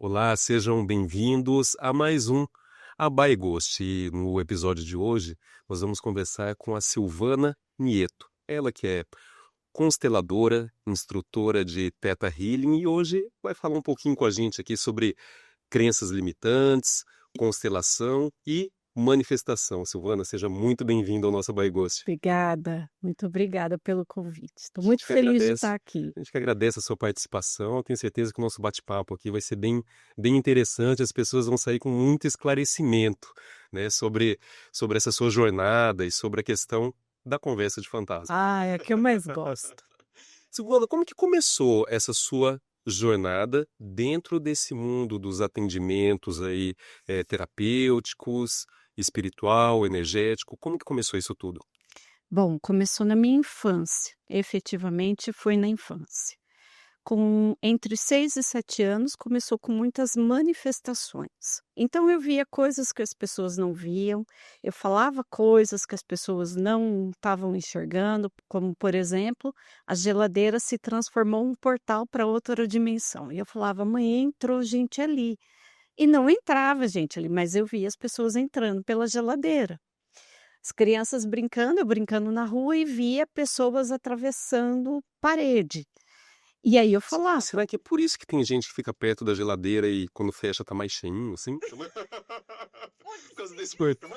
Olá, sejam bem-vindos a mais um Abai Ghost. E no episódio de hoje, nós vamos conversar com a Silvana Nieto. Ela que é consteladora, instrutora de Theta Healing e hoje vai falar um pouquinho com a gente aqui sobre crenças limitantes, constelação e manifestação. Silvana, seja muito bem-vinda ao nosso Abai Ghost. Obrigada, muito obrigada pelo convite. Estou A muito gente que feliz de agradece. estar aqui. A gente que agradece a sua participação. Eu tenho certeza que o nosso bate-papo aqui vai ser bem interessante. As pessoas vão sair com muito esclarecimento, né, sobre essa sua jornada e sobre a questão da conversa de fantasma. Ah, é a que eu mais gosto. Silvana, como que começou essa sua jornada dentro desse mundo dos atendimentos aí, terapêuticos, espiritual, energético? Como que começou isso tudo? Bom, começou na minha infância, efetivamente foi na infância. Com entre 6 e 7 anos, começou com muitas manifestações. Então eu via coisas que as pessoas não viam, eu falava coisas que as pessoas não estavam enxergando, como, por exemplo, a geladeira se transformou um portal para outra dimensão. E eu falava: "Mãe, entrou gente ali". E não entrava gente ali, mas eu via as pessoas entrando pela geladeira. As crianças brincando, eu brincando na rua e via pessoas atravessando parede. E aí eu falava. Será que é por isso que tem gente que fica perto da geladeira e quando fecha tá mais cheinho, assim? Por causa desse portão?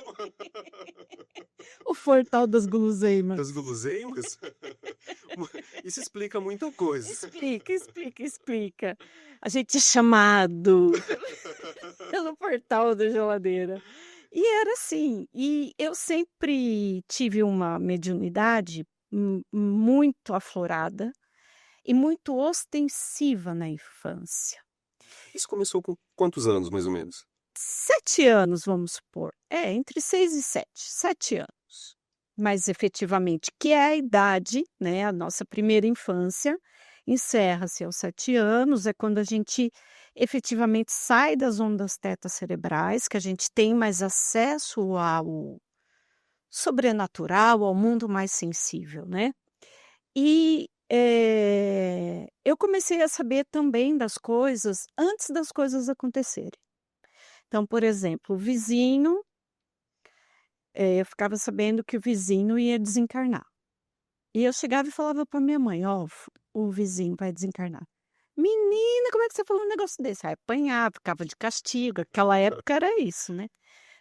O portal das guloseimas. Das guloseimas? Isso explica muita coisa. Explica. A gente é chamado pelo portal da geladeira. E era assim, e eu sempre tive uma mediunidade muito aflorada e muito ostensiva na infância. Isso começou com quantos anos, mais ou menos? 7 anos, vamos supor. Entre 6 e 7, 7 anos. Mas efetivamente, que é a idade, né, a nossa primeira infância, encerra-se aos 7 anos, é quando a gente efetivamente sai das ondas teta-cerebrais, que a gente tem mais acesso ao sobrenatural, ao mundo mais sensível, né. E, eu comecei a saber também das coisas antes das coisas acontecerem. Então, por exemplo, o vizinho, eu ficava sabendo que o vizinho ia desencarnar. E eu chegava e falava para minha mãe: "Ó, o vizinho vai desencarnar". "Menina, como é que você falou um negócio desse?" Aí apanhava, ficava de castigo, aquela época era isso, né.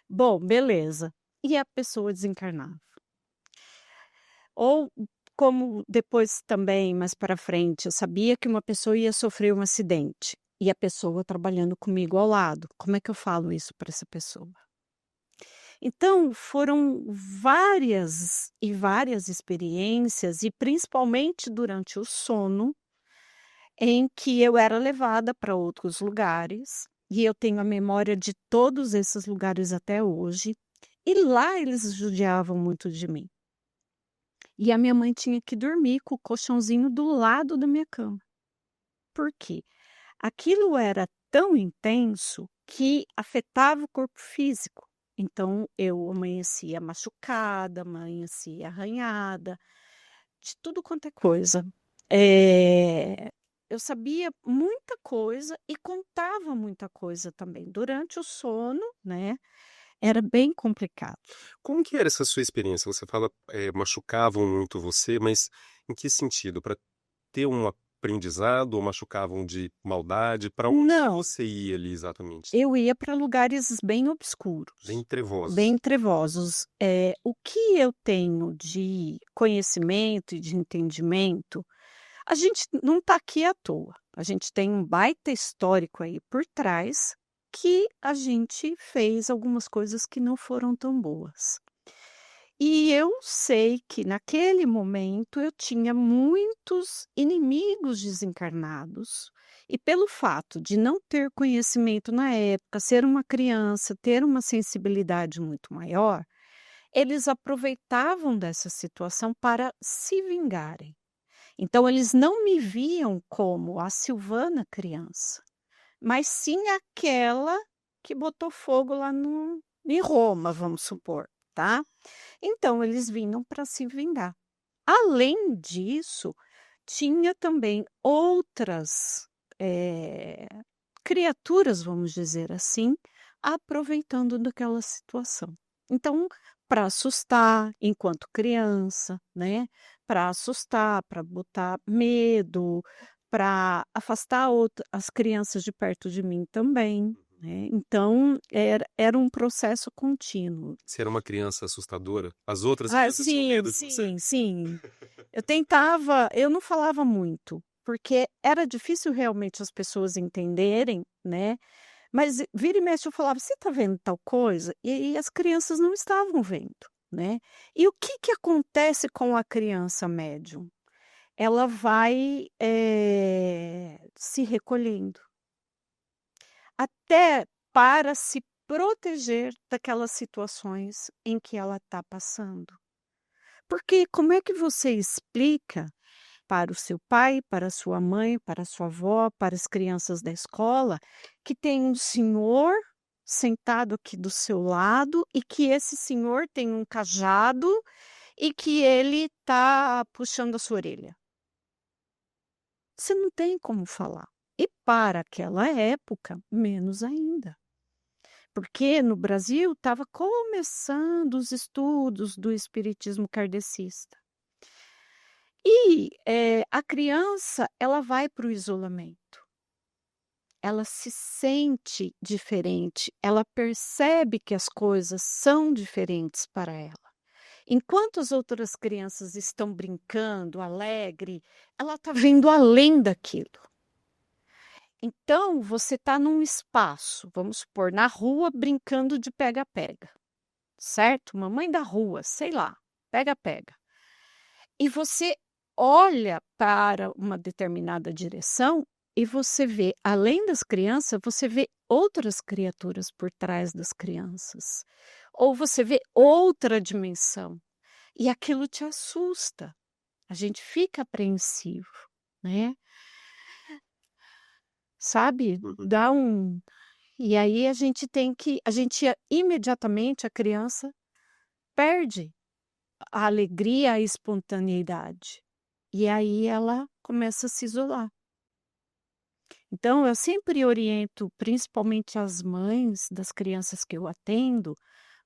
Bom, beleza. E a pessoa desencarnava. Ou como depois também, mais para frente, eu sabia que uma pessoa ia sofrer um acidente, e a pessoa trabalhando comigo ao lado, como é que eu falo isso para essa pessoa? Então, foram várias e várias experiências, e principalmente durante o sono, em que eu era levada para outros lugares, e eu tenho a memória de todos esses lugares até hoje, e lá eles judiavam muito de mim. E a minha mãe tinha que dormir com o colchãozinho do lado da minha cama. Por quê? Aquilo era tão intenso que afetava o corpo físico. Então eu amanhecia machucada, amanhecia arranhada, de tudo quanto é coisa. Eu sabia muita coisa e contava muita coisa também. Durante o sono, né, era bem complicado. Como que era essa sua experiência? Você fala, machucavam muito você, mas em que sentido? Para ter um aprendizado ou machucavam de maldade? Para onde Não, você ia ali exatamente? eu ia para lugares bem obscuros. Bem trevosos. Bem trevosos. O que eu tenho de conhecimento e de entendimento, a gente não está aqui à toa. A gente tem um baita histórico aí por trás, que a gente fez algumas coisas que não foram tão boas. E eu sei que naquele momento eu tinha muitos inimigos desencarnados, e pelo fato de não ter conhecimento na época, ser uma criança, ter uma sensibilidade muito maior, eles aproveitavam dessa situação para se vingarem. Então eles não me viam como a Silvana criança, mas sim aquela que botou fogo lá no em Roma, vamos supor, tá. Então eles vinham para se vingar. Além disso, tinha também outras, eh, criaturas, vamos dizer assim, aproveitando daquela situação. Então, para assustar enquanto criança, né, para assustar, para botar medo, para afastar as crianças de perto de mim também, né. Então era um processo contínuo. Você era uma criança assustadora? As outras Ah, crianças tinham sim, medo de você? sim, sim. Eu não falava muito, porque era difícil realmente as pessoas entenderem, né, mas vira e mexe eu falava: "Você está vendo tal coisa?" E aí as crianças não estavam vendo, né. E o que que acontece com a criança médium? Ela vai, se recolhendo, até para se proteger daquelas situações em que ela está passando. Porque como é que você explica para o seu pai, para a sua mãe, para a sua avó, para as crianças da escola, que tem um senhor sentado aqui do seu lado e que esse senhor tem um cajado e que ele está puxando a sua orelha? Você não tem como falar. E para aquela época, menos ainda. Porque no Brasil estava começando os estudos do espiritismo kardecista. E, a criança, ela vai para o isolamento. Ela se sente diferente, ela percebe que as coisas são diferentes para ela. Enquanto as outras crianças estão brincando, alegre, ela está vendo além daquilo. Então, você está num espaço, vamos supor, na rua brincando de pega-pega, certo? Mamãe da rua, sei lá, pega-pega. E você olha para uma determinada direção e você vê, além das crianças, você vê outras criaturas por trás das crianças. Ou você vê outra dimensão. E aquilo te assusta. A gente fica apreensivo, né? Sabe? Uhum. Dá um. E aí imediatamente a criança perde a alegria, a espontaneidade. E aí ela começa a se isolar. Então eu sempre oriento, principalmente as mães das crianças que eu atendo,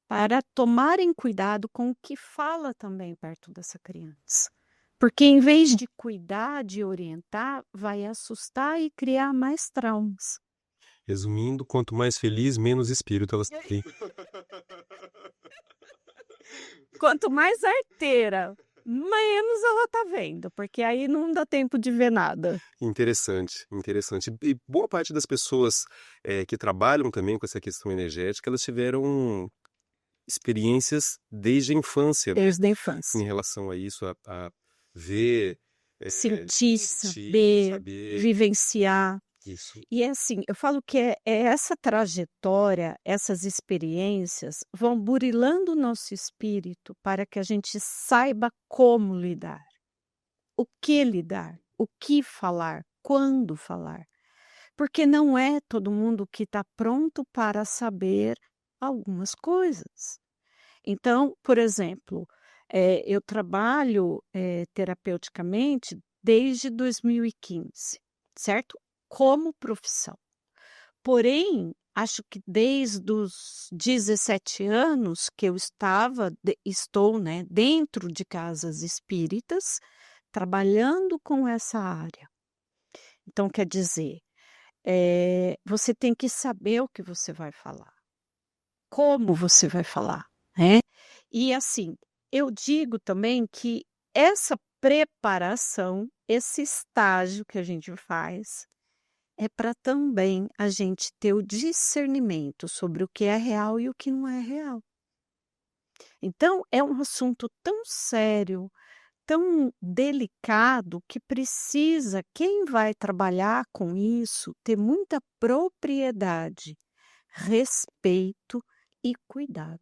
para tomarem cuidado com o que fala também perto dessa criança. Porque em vez de cuidar, de orientar, vai assustar e criar mais traumas. Resumindo, quanto mais feliz, menos espírito elas têm. Quanto mais arteira, menos ela tá vendo, porque aí não dá tempo de ver nada. Interessante, interessante. E boa parte das pessoas, que trabalham também com essa questão energética, elas tiveram experiências desde a infância, né, Desde a em infância. relação a isso, a ver, Sentir, sentir, saber, saber vivenciar. isso. E é assim, eu falo que é essa trajetória, essas experiências vão burilando o nosso espírito para que a gente saiba como lidar, o que falar, quando falar. Porque não é todo mundo que está pronto para saber algumas coisas. Então, por exemplo, eu trabalho, terapeuticamente desde 2015, certo? Como profissão. Porém, acho que desde os 17 anos que eu estou, né, dentro de casas espíritas, trabalhando com essa área. Então, quer dizer, você tem que saber o que você vai falar, como você vai falar, né. E assim, eu digo também que essa preparação, esse estágio que a gente faz, é para também a gente ter o discernimento sobre o que é real e o que não é real. Então é um assunto tão sério, tão delicado, que precisa quem vai trabalhar com isso ter muita propriedade, respeito e cuidado.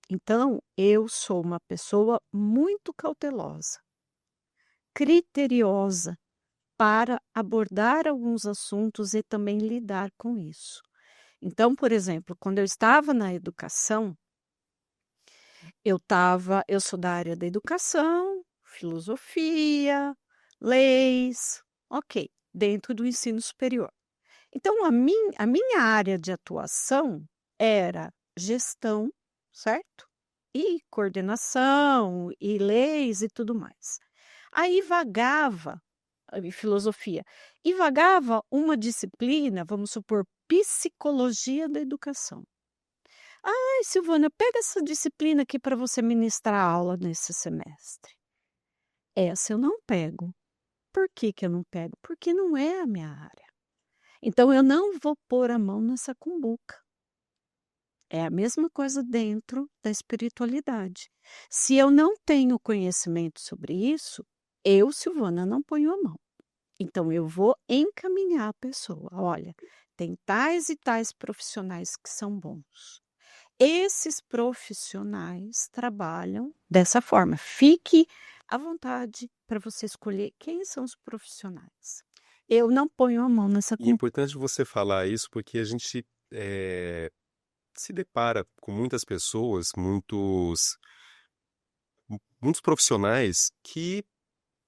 Então, eu sou uma pessoa muito cautelosa, criteriosa para abordar alguns assuntos e também lidar com isso. Então, por exemplo, quando eu estava na educação, eu sou da área da educação, filosofia, leis, ok, dentro do ensino superior. Então, a minha área de atuação era gestão, certo? E coordenação, e leis e tudo mais. Aí vagava, e filosofia, e vagava uma disciplina, vamos supor, psicologia da educação. Ai, Silvana, pega essa disciplina aqui para você ministrar aula nesse semestre. Essa eu não pego. Por que que eu não pego? Porque não é a minha área. Então eu não vou pôr a mão nessa cumbuca. É a mesma coisa dentro da espiritualidade. Se eu não tenho conhecimento sobre isso, eu, Silvana, não ponho a mão. Então eu vou encaminhar a pessoa. Olha, tem tais e tais profissionais que são bons. Esses profissionais trabalham dessa forma. Fique à vontade para você escolher quem são os profissionais. Eu não ponho a mão nessa E é importante você falar isso porque a gente se depara com muitas pessoas, muitos profissionais que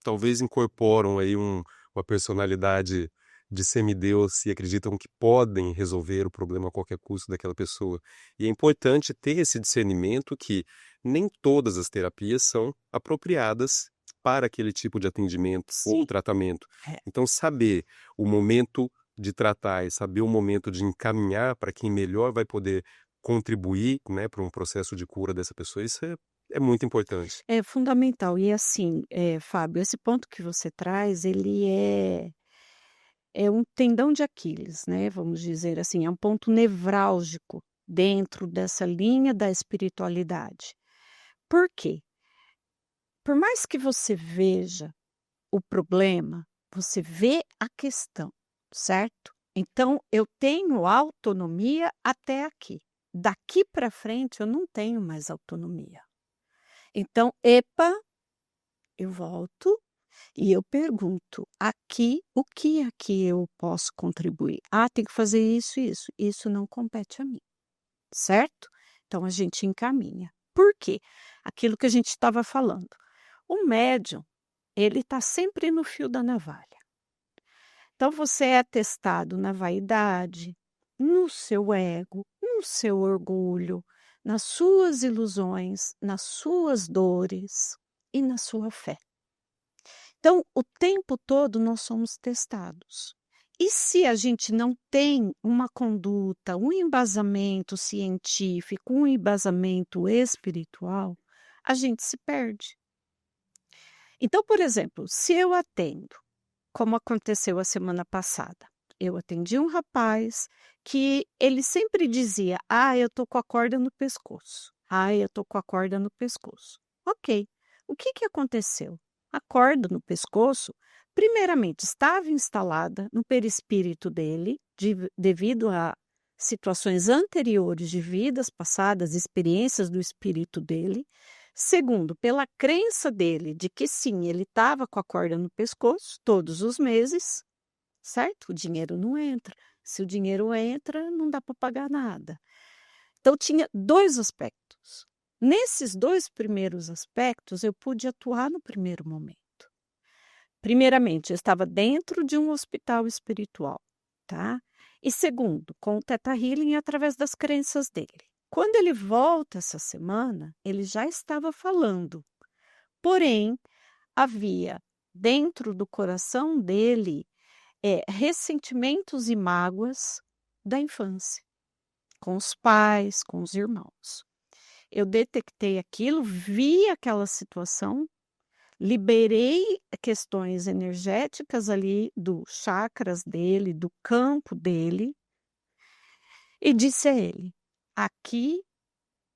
talvez incorporam aí uma personalidade de semideus e acreditam que podem resolver o problema a qualquer custo daquela pessoa. E é importante ter esse discernimento que nem todas as terapias são apropriadas para aquele tipo de atendimento ou Sim. tratamento. É. Então, saber o momento de tratar e saber o momento de encaminhar para quem melhor vai poder contribuir, né, para um processo de cura dessa pessoa, isso é muito importante. É fundamental. E assim, Fábio, esse ponto que você traz, ele é um tendão de Aquiles, né, vamos dizer assim, é um ponto nevrálgico dentro dessa linha da espiritualidade. Por quê? Por mais que você veja o problema, você vê a questão, certo? Então eu tenho autonomia até aqui. Daqui para frente eu não tenho mais autonomia. Então, epa, eu volto e eu pergunto: aqui, o que aqui eu posso contribuir? Ah, tem que fazer isso e isso. Isso não compete a mim, certo? Então a gente encaminha. Por quê? Aquilo que a gente estava falando. O médium, ele está sempre no fio da navalha. Então você é testado na vaidade, no seu ego, no seu orgulho, nas suas ilusões, nas suas dores e na sua fé. Então, o tempo todo nós somos testados. E se a gente não tem uma conduta, um embasamento científico, um embasamento espiritual, a gente se perde. Então, por exemplo, se eu atendo, como aconteceu a semana passada, eu atendi um rapaz que ele sempre dizia: "Ah, eu tô com a corda no pescoço. Ah, eu tô com a corda no pescoço". Ok. O que que aconteceu? A corda no pescoço, primeiramente, estava instalada no perispírito dele, devido a situações anteriores de vidas passadas, experiências do espírito dele. Segundo, pela crença dele de que sim, ele estava com a corda no pescoço todos os meses, certo? O dinheiro não entra. Se o dinheiro entra, não dá para pagar nada. Então, tinha dois aspectos. Nesses dois primeiros aspectos, eu pude atuar no primeiro momento. Primeiramente, eu estava dentro de um hospital espiritual, tá? E segundo, com o Theta Healing através das crenças dele. Quando ele volta essa semana, ele já estava falando. Porém, havia dentro do coração dele ressentimentos e mágoas da infância, com os pais, com os irmãos. Eu detectei aquilo, vi aquela situação, liberei questões energéticas ali do chakras dele, do campo dele, e disse a ele: aqui,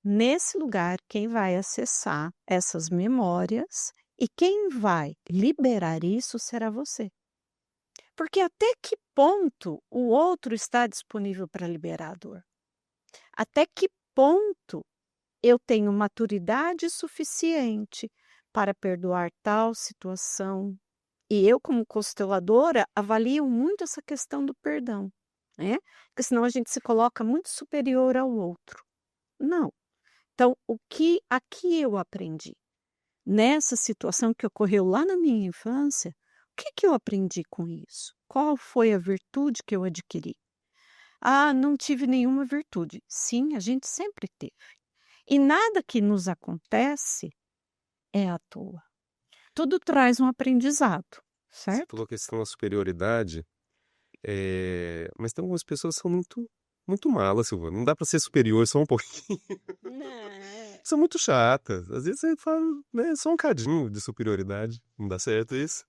nesse lugar, quem vai acessar essas memórias e quem vai liberar isso será você. Porque até que ponto o outro está disponível para liberar a dor? Até que ponto eu tenho maturidade suficiente para perdoar tal situação? E eu, como consteladora, avalio muito essa questão do perdão, né? Porque senão a gente se coloca muito superior ao outro. Não. Então, o que aqui eu aprendi? Nessa situação que ocorreu lá na minha infância, o que que eu aprendi com isso? Qual foi a virtude que eu adquiri? Ah, não tive nenhuma virtude. Sim, a gente sempre teve. E nada que nos acontece é à toa. Tudo traz um aprendizado, Você certo? falou a questão da superioridade, mas tem algumas pessoas que são muito, muito malas, Silvana. Não dá para ser superior só um pouquinho. Né. São muito chatas. Às vezes você fala, né, só um cadinho de superioridade. Não dá certo isso?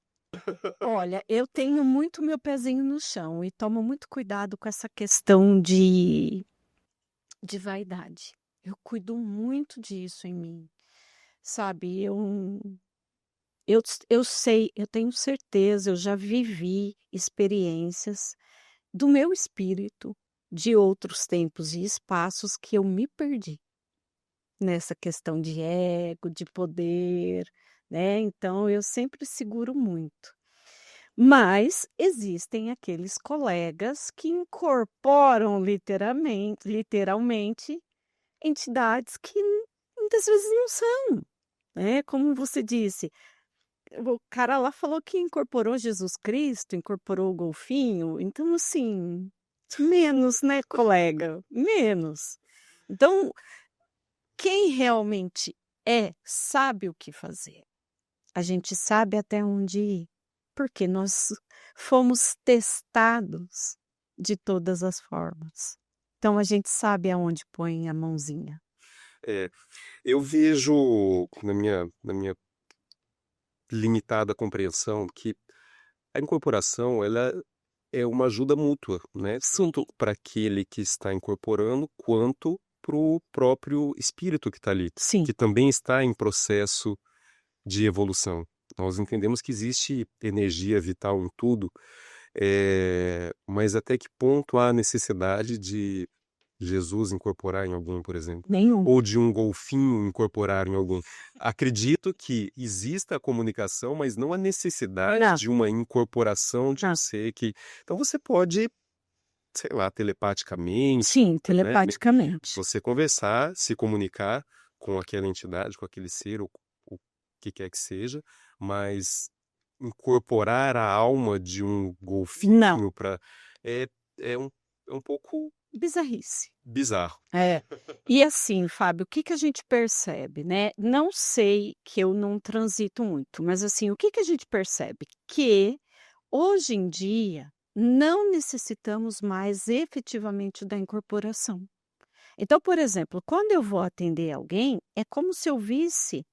Olha, eu tenho muito meu pezinho no chão e tomo muito cuidado com essa questão de vaidade. Eu cuido muito disso em mim, sabe? Eu sei, eu tenho certeza, eu já vivi experiências do meu espírito de outros tempos e espaços que eu me perdi nessa questão de ego, de poder, né? Então eu sempre seguro muito. Mas existem aqueles colegas que incorporam literalmente entidades que muitas vezes não são, né? Como você disse, o cara lá falou que incorporou Jesus Cristo, incorporou o golfinho, então assim, menos, né, colega? Menos. Então, quem realmente sabe o que fazer. A gente sabe até onde ir, porque nós fomos testados de todas as formas. Então a gente sabe aonde põe a mãozinha. É, eu vejo na minha limitada compreensão que a incorporação ela é uma ajuda mútua, né? Tanto para aquele que está incorporando quanto para o próprio espírito que está ali, Sim, que também está em processo de evolução. Nós entendemos que existe energia vital em tudo, mas até que ponto há necessidade de Jesus incorporar em alguém, por exemplo, nenhum. ou de um golfinho incorporar em alguém? Acredito que exista a comunicação, mas não a necessidade Não, de uma incorporação de um não. ser que. Então você pode, sei lá, telepaticamente, Sim, né? telepaticamente. Você conversar, se comunicar com aquela entidade, com aquele ser, ou o que quer que seja, mas incorporar a alma de um Não, golfinho para é, é um pouco bizarrice. bizarro. É. E assim, Fábio, o que que a gente percebe, né? Não sei, que eu não transito muito, mas assim, o que que a gente percebe? Que hoje em dia não necessitamos mais efetivamente da incorporação. Então, por exemplo, quando eu vou atender alguém, é como se eu visse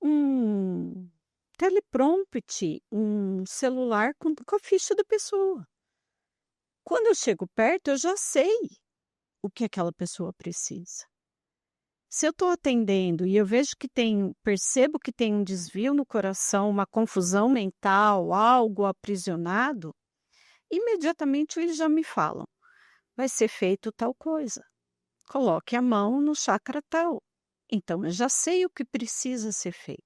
um teleprompter, um celular com a ficha da pessoa. Quando eu chego perto, eu já sei o que aquela pessoa precisa. Se eu estou atendendo e eu vejo que percebo que tem um desvio no coração, uma confusão mental, algo aprisionado, imediatamente eles já me falam: vai ser feito tal coisa. Coloque a mão no chakra tal. Então eu já sei o que precisa ser feito.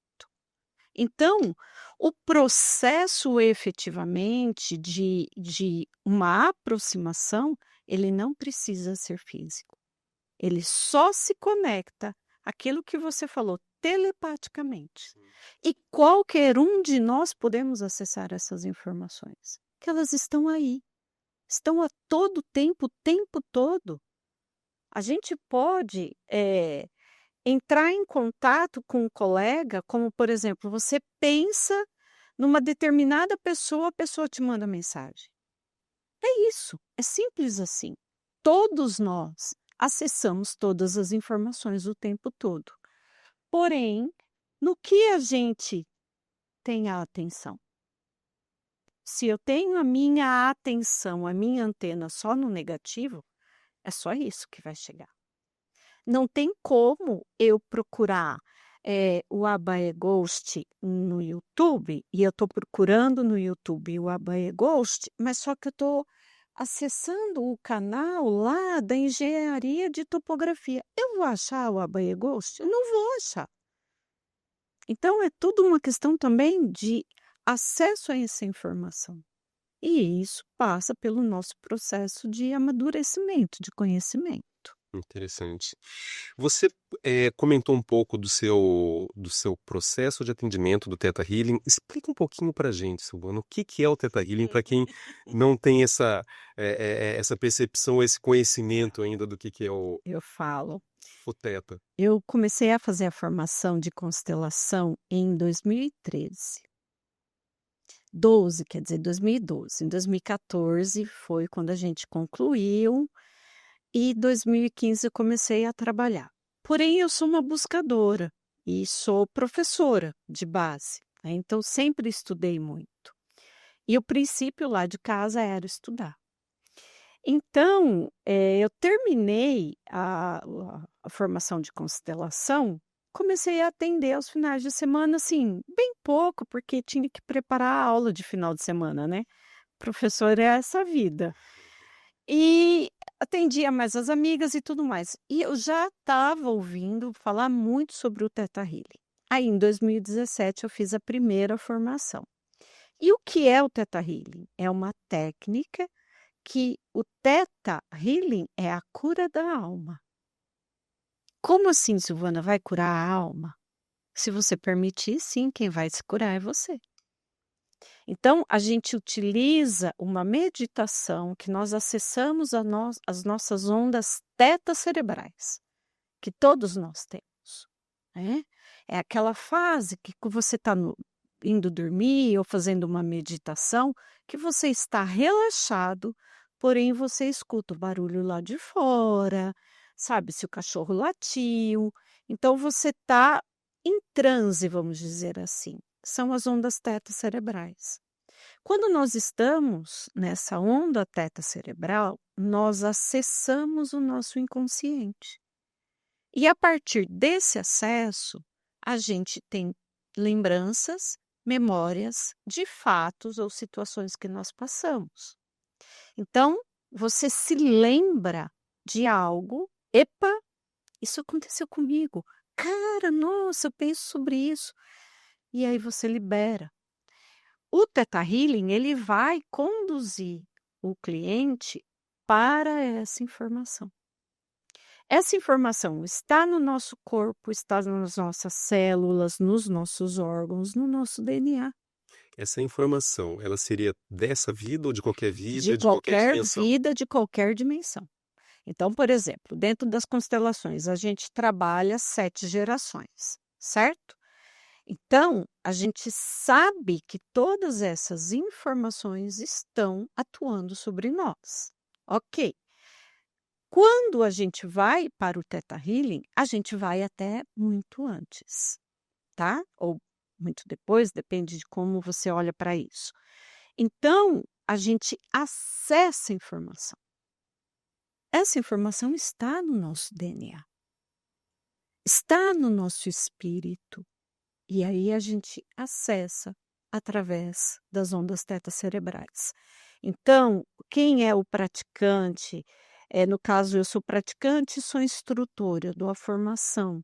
Então, o processo efetivamente de uma aproximação, ele não precisa ser físico. Ele só se conecta aquilo que você falou, telepaticamente. E qualquer um de nós podemos acessar essas informações, que elas estão aí, estão a todo tempo, o tempo todo. A gente pode, entrar em contato com um colega, como, por exemplo, você pensa numa determinada pessoa, a pessoa te manda mensagem. É isso, é simples assim. Todos nós acessamos todas as informações o tempo todo. Porém, no que a gente tem a atenção? Se eu tenho a minha atenção, a minha antena só no negativo, é só isso que vai chegar. Não tem como eu procurar, o Abaeghost no YouTube, e eu estou procurando no YouTube o Abaeghost, mas só que eu estou acessando o canal lá da engenharia de topografia. Eu vou achar o Abaeghost? Eu não vou achar. Então é tudo uma questão também de acesso a essa informação. E isso passa pelo nosso processo de amadurecimento, de conhecimento. Interessante. Você, comentou um pouco do seu processo de atendimento do Theta Healing. Explica um pouquinho pra gente, Silvana, o que que é o Theta Healing para quem não tem essa percepção, esse conhecimento ainda do que é o Eu falo. o Theta. Eu comecei a fazer a formação de constelação em 2013. 12, quer dizer, 2012. Em 2014 foi quando a gente concluiu e 2015 eu comecei a trabalhar. Porém, eu sou uma buscadora e sou professora de base, né, então sempre estudei muito. E o princípio lá de casa era estudar. Então, eu terminei a formação de constelação, comecei a atender aos finais de semana, assim, bem pouco, porque tinha que preparar a aula de final de semana, né. Professor é essa vida. E atendia mais as amigas e tudo mais. E eu já estava ouvindo falar muito sobre o Theta Healing. Aí, em 2017, eu fiz a primeira formação. E o que é o Theta Healing? É uma técnica que o Theta Healing é a cura da alma. Como assim, Silvana, vai curar a alma? Se você permitir, sim, quem vai se curar é você. Então, a gente utiliza uma meditação que nós acessamos as nossas ondas teta cerebrais, que todos nós temos, né? É aquela fase que você está indo dormir ou fazendo uma meditação, que você está relaxado, porém você escuta o barulho lá de fora, sabe, se o cachorro latiu. Então, você está em transe, vamos dizer assim. São as ondas teta cerebrais. Quando nós estamos nessa onda teta cerebral, nós acessamos o nosso inconsciente. E a partir desse acesso, a gente tem lembranças, memórias de fatos ou situações que nós passamos. Então, você se lembra de algo, epa, isso aconteceu comigo. Cara, nossa, eu penso sobre isso. E aí você libera. O Theta Healing, ele vai conduzir o cliente para essa informação. Essa informação está no nosso corpo, está nas nossas células, nos nossos órgãos, no nosso DNA. Essa informação, ela seria dessa vida ou de qualquer De vida, de qualquer qualquer dimensão? vida, de qualquer dimensão. Então, por exemplo, dentro das constelações, a gente trabalha 7 gerações, certo? Então, a gente sabe que todas essas informações estão atuando sobre nós. Ok. Quando a gente vai para o Theta Healing, a gente vai até muito antes, tá? Ou muito depois, depende de como você olha para isso. Então, a gente acessa a informação. Essa informação está no nosso DNA, está no nosso espírito. E aí a gente acessa através das ondas teta cerebrais. Então, quem é o praticante? No caso, eu sou praticante e sou instrutora, eu dou a formação.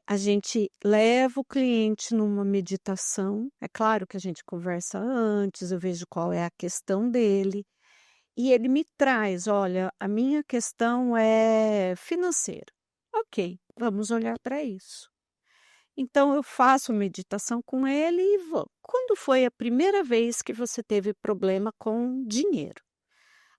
A gente leva o cliente numa meditação. É claro que a gente conversa antes, eu vejo qual é a questão dele. E ele me traz: olha, a minha questão é financeira. Ok, vamos olhar para isso. Então eu faço meditação com ele e vou. Quando foi a primeira vez que você teve problema com dinheiro?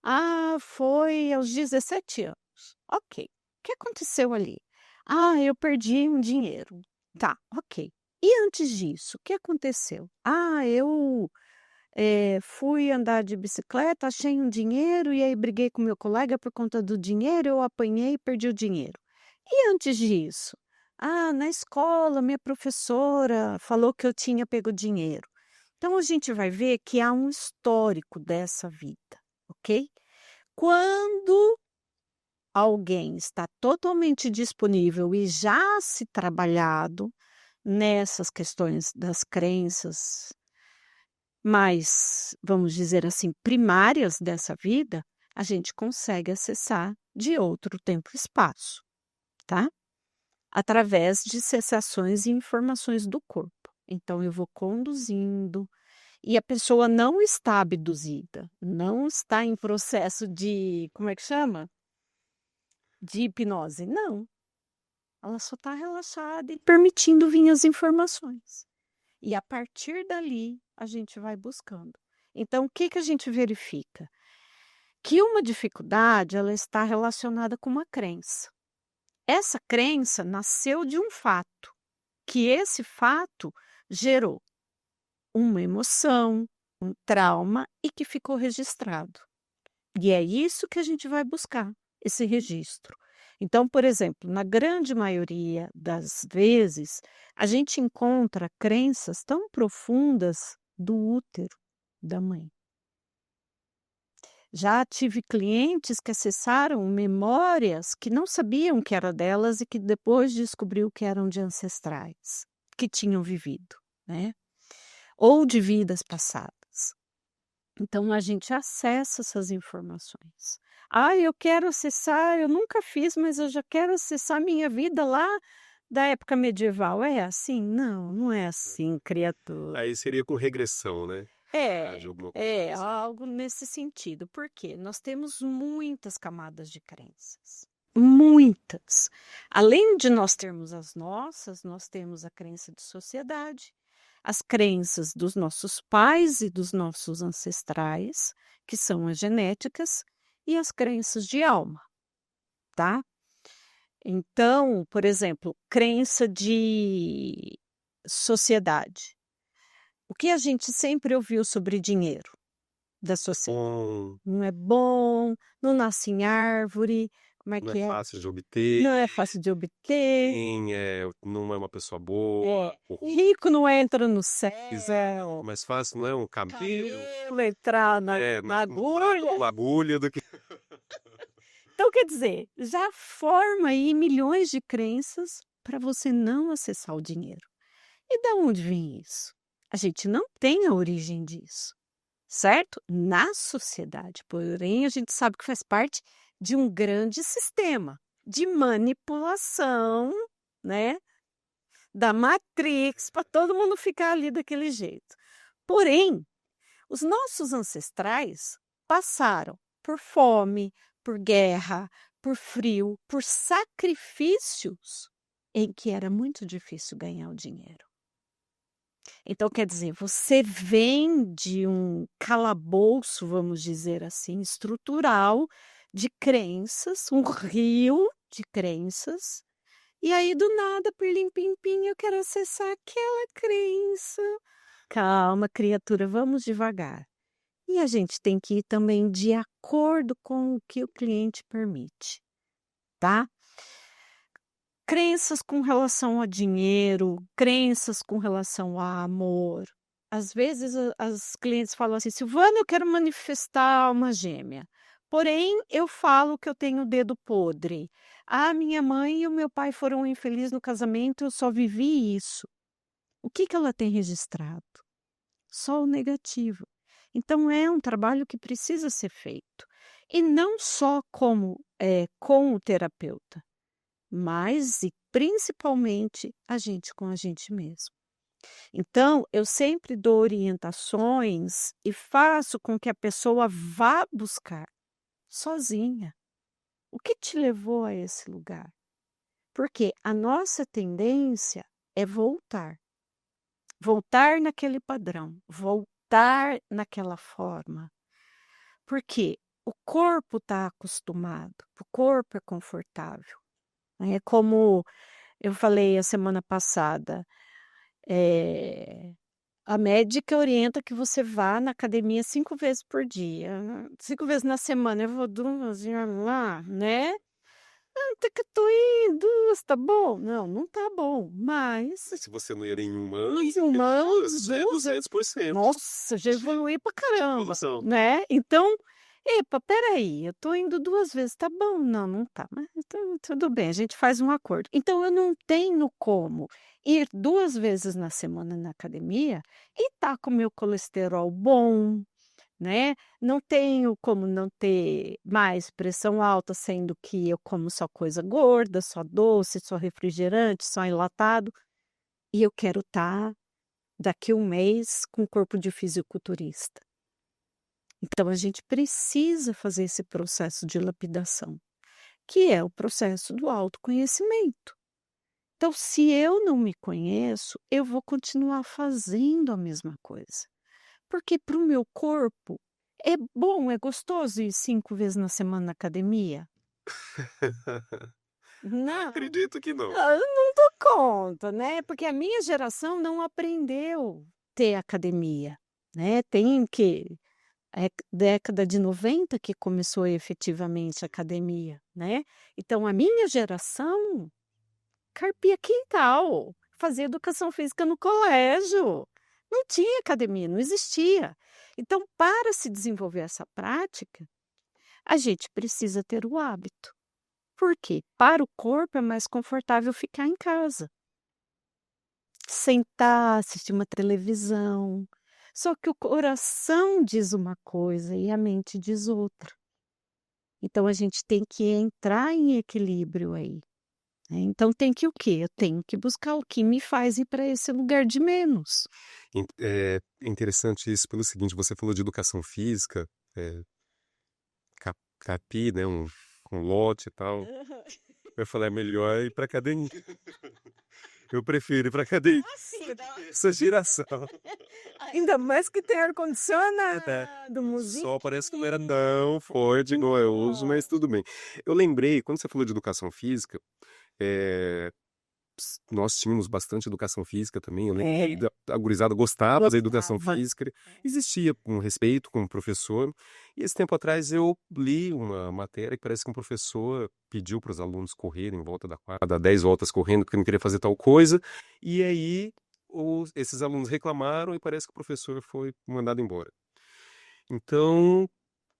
Ah, foi aos 17 anos. Ok. O que aconteceu ali? Ah, eu perdi um dinheiro. Tá, ok. E antes disso, o que aconteceu? Ah, eu fui andar de bicicleta, achei um dinheiro e aí briguei com meu colega por conta do dinheiro, eu apanhei e perdi o dinheiro. E antes disso? Ah, na escola, minha professora falou que eu tinha pego dinheiro. Então a gente vai ver que há um histórico dessa vida, ok? Quando alguém está totalmente disponível e já se trabalhado nessas questões das crenças mais, vamos dizer assim, primárias dessa vida, a gente consegue acessar de outro tempo e espaço, tá? Através de sensações e informações do corpo. Então eu vou conduzindo e a pessoa não está abduzida, não está em processo de, como é que chama? de hipnose. Não, ela só está relaxada e permitindo vir as informações. E a partir dali, a gente vai buscando. Então, o que que a gente verifica? Que uma dificuldade, ela está relacionada com uma crença. Essa crença nasceu de um fato, que esse fato gerou uma emoção, um trauma e que ficou registrado. E é isso que a gente vai buscar, esse registro. Então, por exemplo, na grande maioria das vezes, a gente encontra crenças tão profundas do útero da mãe. Já tive clientes que acessaram memórias que não sabiam que era delas e que depois descobriu que eram de ancestrais, que tinham vivido, né? Ou de vidas passadas. Então a gente acessa essas informações. Ah, eu quero acessar, eu nunca fiz, mas eu já quero acessar minha vida lá da época medieval. É assim? Não, não é assim, criatura. Aí seria com regressão, né? É, De alguma coisa. algo nesse sentido. Por quê? Nós temos muitas camadas de crenças. Muitas. Além de nós termos as nossas, nós temos a crença de sociedade, as crenças dos nossos pais e dos nossos ancestrais, que são as genéticas, e as crenças de alma, tá? Então, por exemplo, crença de sociedade. O que a gente sempre ouviu sobre dinheiro da sociedade? Bom, Não é bom, não nasce em árvore, como é não é que é? fácil de obter, Não é fácil de obter. não é uma pessoa boa. Rico não entra no céu. Mais fácil, não é um cabelo. Cabelo entrar na Na agulha. agulha do que. Então, quer dizer, já forma aí milhões de crenças para você não acessar o dinheiro. E da onde vem isso? A gente não tem a origem disso, certo? Na sociedade, porém, a gente sabe que faz parte de um grande sistema de manipulação, né? Da Matrix, para todo mundo ficar ali daquele jeito. Porém, os nossos ancestrais passaram por fome, por guerra, por frio, por sacrifícios em que era muito difícil ganhar o dinheiro. Então, quer dizer, você vem de um calabouço, vamos dizer assim, estrutural de crenças, um rio de crenças, e aí do nada, pirlim-pim-pim, eu quero acessar aquela crença. Calma, criatura, vamos devagar. E a gente tem que ir também de acordo com o que o cliente permite, tá? Crenças com relação a dinheiro, crenças com relação a amor. Às vezes as clientes falam assim: Silvana, eu quero manifestar alma gêmea. Porém, eu falo que eu tenho o dedo podre. Ah, minha mãe e o meu pai foram infelizes no casamento, eu só vivi isso. O que que ela tem registrado? Só o negativo. Então é um trabalho que precisa ser feito. E não só com o terapeuta, mas e principalmente a gente com a gente mesmo. Então, eu sempre dou orientações e faço com que a pessoa vá buscar sozinha. O que te levou a esse lugar? Porque a nossa tendência é voltar. Voltar naquele padrão, voltar naquela forma. Porque o corpo está acostumado, o corpo é confortável. É como eu falei a semana passada, a médica orienta que você vá na academia 5 vezes por dia, 5 vezes na semana. Eu vou 2 lá, né? Até que eu tô indo 2, tá bom? Não, não tá bom, mas Se você não ia nenhuma, uma, 200%. nossa, já evoluí pra caramba, Evolução. né? Então, epa, peraí, eu tô indo 2 vezes, tá bom? Não, não tá, mas tudo bem, a gente faz um acordo. Então, eu não tenho como ir 2 vezes na semana na academia e tá com meu colesterol bom, né? Não tenho como não ter mais pressão alta, sendo que eu como só coisa gorda, só doce, só refrigerante, só enlatado, e eu quero estar daqui 1 mês com o corpo de fisiculturista. Então a gente precisa fazer esse processo de lapidação. que é o processo do autoconhecimento. Então, se eu não me conheço, eu vou continuar fazendo a mesma coisa. Porque para o meu corpo é bom, é gostoso ir 5 vezes na semana na academia? Não, Acredito que não. eu não dou conta, né? Porque a minha geração não aprendeu ter academia, né? Tem que década de 90 que começou efetivamente a academia, né? Então a minha geração carpia quintal, fazia educação física no colégio. Não tinha academia, não existia. Então, para se desenvolver essa prática, a gente precisa ter o hábito. Por quê? Para o corpo é mais confortável ficar em casa, sentar, assistir uma televisão. Só que o coração diz uma coisa e a mente diz outra. Então a gente tem que entrar em equilíbrio aí, né. Então tem que o quê? Eu tenho que buscar o que me faz ir para esse lugar de menos. É interessante isso pelo seguinte, você falou de educação física, capi, né, um lote e tal. Eu falei: "É melhor ir pra academia". Eu prefiro ir pra academia. Ah, sim, dá Essa geração. ainda mais que tem É, né. ar-condicionado, O sol parece que não era tão forte igual é hoje, Nossa. mas tudo bem. Eu lembrei, quando você falou de educação física, eh nós tínhamos bastante educação física também, eu lembro que É, a gurizada gostava da educação gostava. física, existia um respeito com o professor, e esse tempo atrás eu li uma matéria que parece que um professor pediu para os alunos correrem em volta da quadra, dar 10 voltas correndo porque não queria fazer tal coisa, e aí esses alunos reclamaram e parece que o professor foi mandado embora. Então,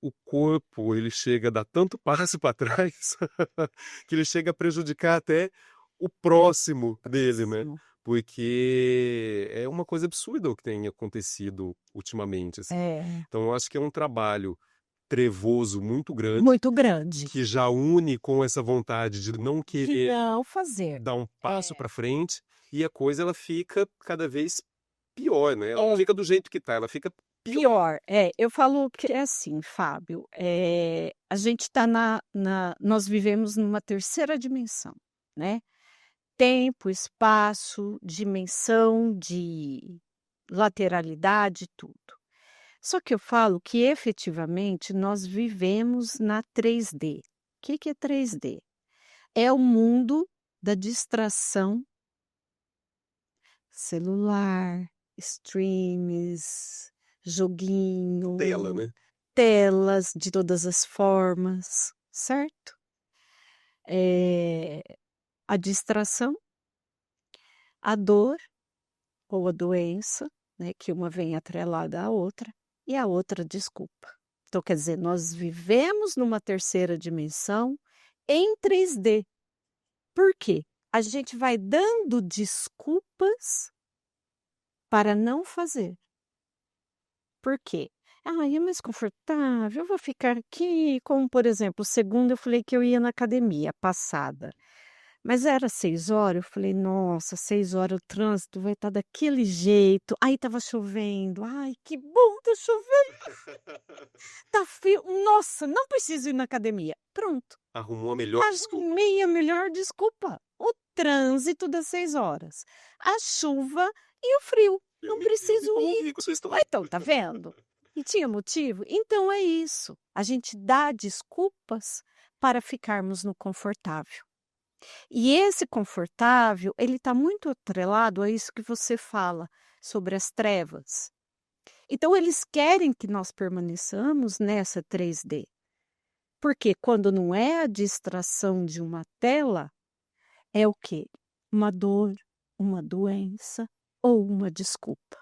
o corpo ele chega a dar tanto passo para trás, que ele chega a prejudicar até o próximo dele, né. Próximo. Porque é uma coisa absurda o que tem acontecido ultimamente, assim. É, Então eu acho que é um trabalho trevoso muito grande, muito grande. que já une com essa vontade de não De querer não fazer. dar um passo É. para frente, e a coisa ela fica cada vez pior, né, ela não É. fica do jeito que tá, ela fica pior. Pior, eu falo que é assim, Fábio, a gente está nós vivemos numa terceira dimensão, né, tempo, espaço, dimensão de lateralidade, tudo. Só que eu falo que efetivamente nós vivemos na 3D. Que é 3D? É o mundo da distração, celular, streams, Tela, joguinho, né. telas de todas as formas, certo? Eh, a distração, a dor ou a doença, né, que uma vem atrelada à outra, e a outra desculpa. Então, quer dizer, nós vivemos numa terceira dimensão em 3D. Por quê? A gente vai dando desculpas para não fazer. Por quê? "Ai, é mais confortável, eu vou ficar aqui", como, por exemplo, segunda eu falei que eu ia na academia passada, mas era 6 horas. Eu falei: "Nossa, 6 horas o trânsito vai estar daquele jeito", aí estava chovendo, "Ai, que bom, tá chovendo, tá frio, nossa, não preciso ir na academia", pronto, Arrumou a melhor desculpa. arrumei a melhor desculpa, o trânsito das 6 horas, a chuva e o frio, Eu não me entendo e preciso ir. comovi com sua Ué, história. então, tá vendo? E tinha motivo? Então é isso, a gente dá desculpas para ficarmos no confortável. E esse confortável, ele está muito atrelado a isso que você fala, sobre as trevas. Então eles querem que nós permaneçamos nessa 3D, porque quando não é a distração de uma tela, é o quê? Uma dor, uma doença ou uma desculpa.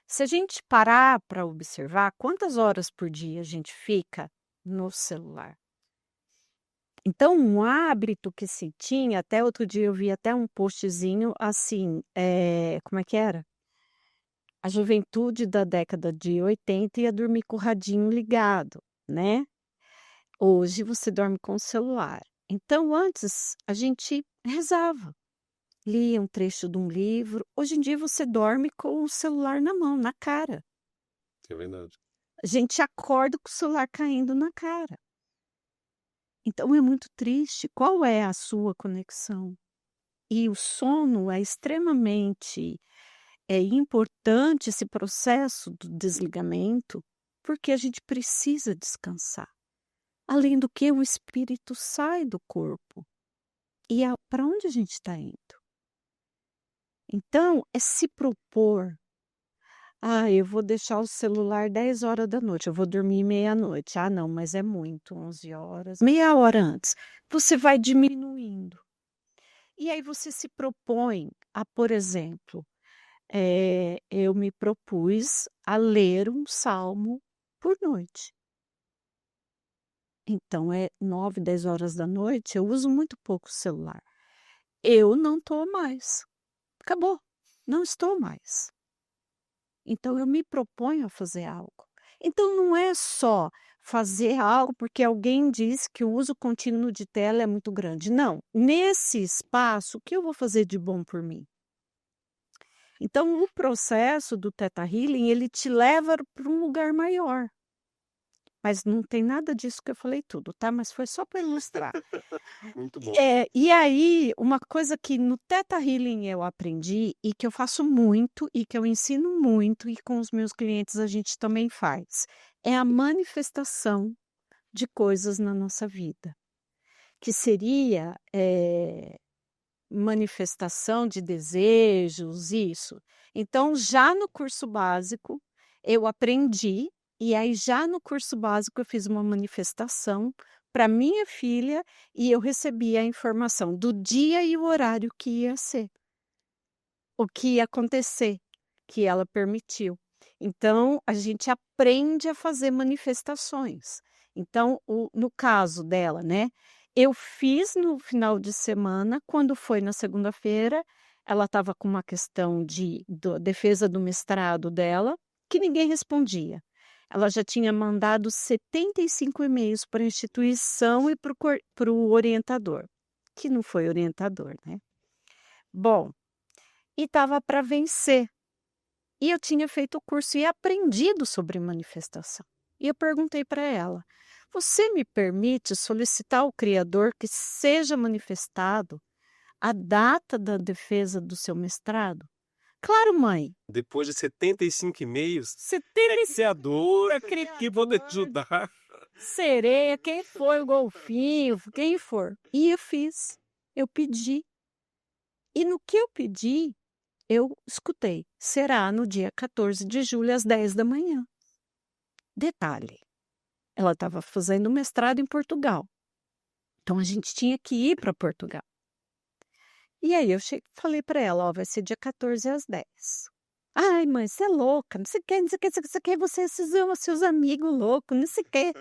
Se a gente parar para observar quantas horas por dia a gente fica no celular. Então, um hábito que se tinha, até outro dia eu vi até um postzinho assim, como é que era? A juventude da década de 80 ia dormir com o radinho ligado, né. Hoje você dorme com o celular. Então antes a gente rezava, lia um trecho de um livro, hoje em dia você dorme com o celular na mão, na cara. É verdade. A gente acorda com o celular caindo na cara. Então é muito triste. Qual é a sua conexão? E o sono é extremamente importante, esse processo do desligamento, porque a gente precisa descansar. Além do que, o espírito sai do corpo. E para onde a gente está indo? Então, é se propor. Ah, eu vou deixar o celular 10 horas da noite, eu vou dormir meia-noite. Ah, não, mas é muito, 11 horas. Meia hora antes. Você vai diminuindo. E aí você se propõe a, por exemplo, eu me propus a ler um salmo por noite. Então é 9, 10 horas da noite, eu uso muito pouco o celular. Eu não estou mais. Acabou. Não estou mais. Então eu me proponho a fazer algo. Então não é só fazer algo porque alguém disse que o uso contínuo de tela é muito grande. Não. Nesse espaço, o que eu vou fazer de bom por mim? Então o processo do Theta Healing, ele te leva para um lugar maior. Mas não tem nada disso que eu falei tudo, tá? Mas foi só para ilustrar. Muito bom. E aí, uma coisa que no Theta Healing eu aprendi e que eu faço muito e que eu ensino muito e com os meus clientes a gente também faz, é a manifestação de coisas na nossa vida, que seria manifestação de desejos, isso. Então, já no curso básico, eu aprendi, e aí já no curso básico eu fiz uma manifestação para minha filha e eu recebi a informação do dia e o horário que ia ser, o que ia acontecer, que ela permitiu. Então, a gente aprende a fazer manifestações. Então, no caso dela, né? Eu fiz no final de semana, quando foi na segunda-feira, ela estava com uma questão de defesa do mestrado dela, que ninguém respondia. Ela já tinha mandado 75 e-mails para a instituição e para o orientador, que não foi orientador, né? Bom, e estava para vencer. E eu tinha feito o curso e aprendido sobre manifestação. E eu perguntei para ela: você me permite solicitar ao Criador que seja manifestado a data da defesa do seu mestrado? Claro, mãe. Depois de 75 e-mails, 75 criadora, que vou te ajudar. sereia, quem foi o golfinho, quem for. E eu fiz. Eu pedi. E no que eu pedi, eu escutei. Será no dia 14 de julho, às 10 da manhã. Detalhe, ela estava fazendo mestrado em Portugal. Então a gente tinha que ir para Portugal. E aí eu falei para ela, ó, vai ser dia 14 às 10. Ai, mãe, você é louca, não sei o que, não sei o que, não sei o que, você, seus amigos loucos, não sei o que,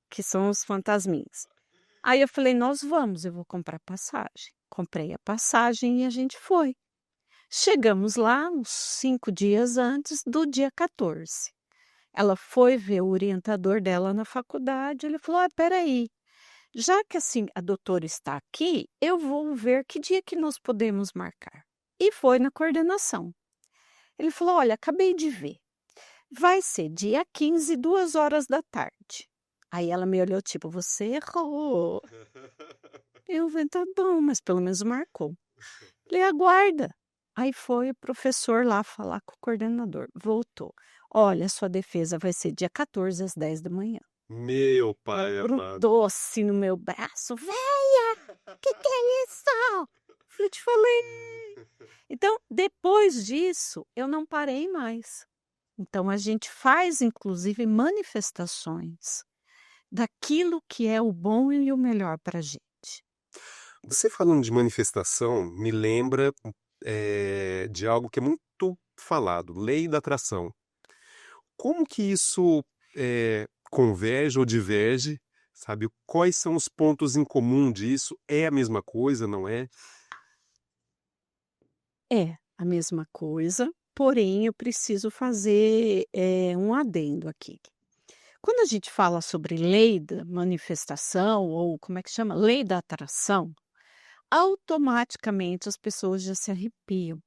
que são os fantasminhas. Aí eu falei, nós vamos, eu vou comprar passagem. Comprei a passagem e a gente foi. Chegamos lá uns 5 dias antes do dia 14. Ela foi ver o orientador dela na faculdade, ele falou, peraí, já que assim a doutora está aqui, eu vou ver que dia que nós podemos marcar. E foi na coordenação. Ele falou, olha, acabei de ver, vai ser dia 15, 2 horas da tarde. Aí ela me olhou tipo, você errou. Eu falei, tá bom, mas pelo menos marcou. Falei, aguarda. Aí foi o professor lá falar com o coordenador. Voltou. Olha, sua defesa vai ser dia 14 às 10 da manhã. Meu pai amado. Grudou assim no meu braço. Véia, que é isso? Eu te falei. Então, depois disso, eu não parei mais. Então, a gente faz, inclusive, manifestações daquilo que é o bom e o melhor para a gente. Você falando de manifestação, me lembra de algo que é muito falado, lei da atração. Como que isso converge ou diverge, sabe? Quais são os pontos em comum disso? É a mesma coisa, não é? É a mesma coisa, porém eu preciso fazer, um adendo aqui. Quando a gente fala sobre lei da manifestação ou como é que chama? Lei da atração, automaticamente as pessoas já se arrepiam.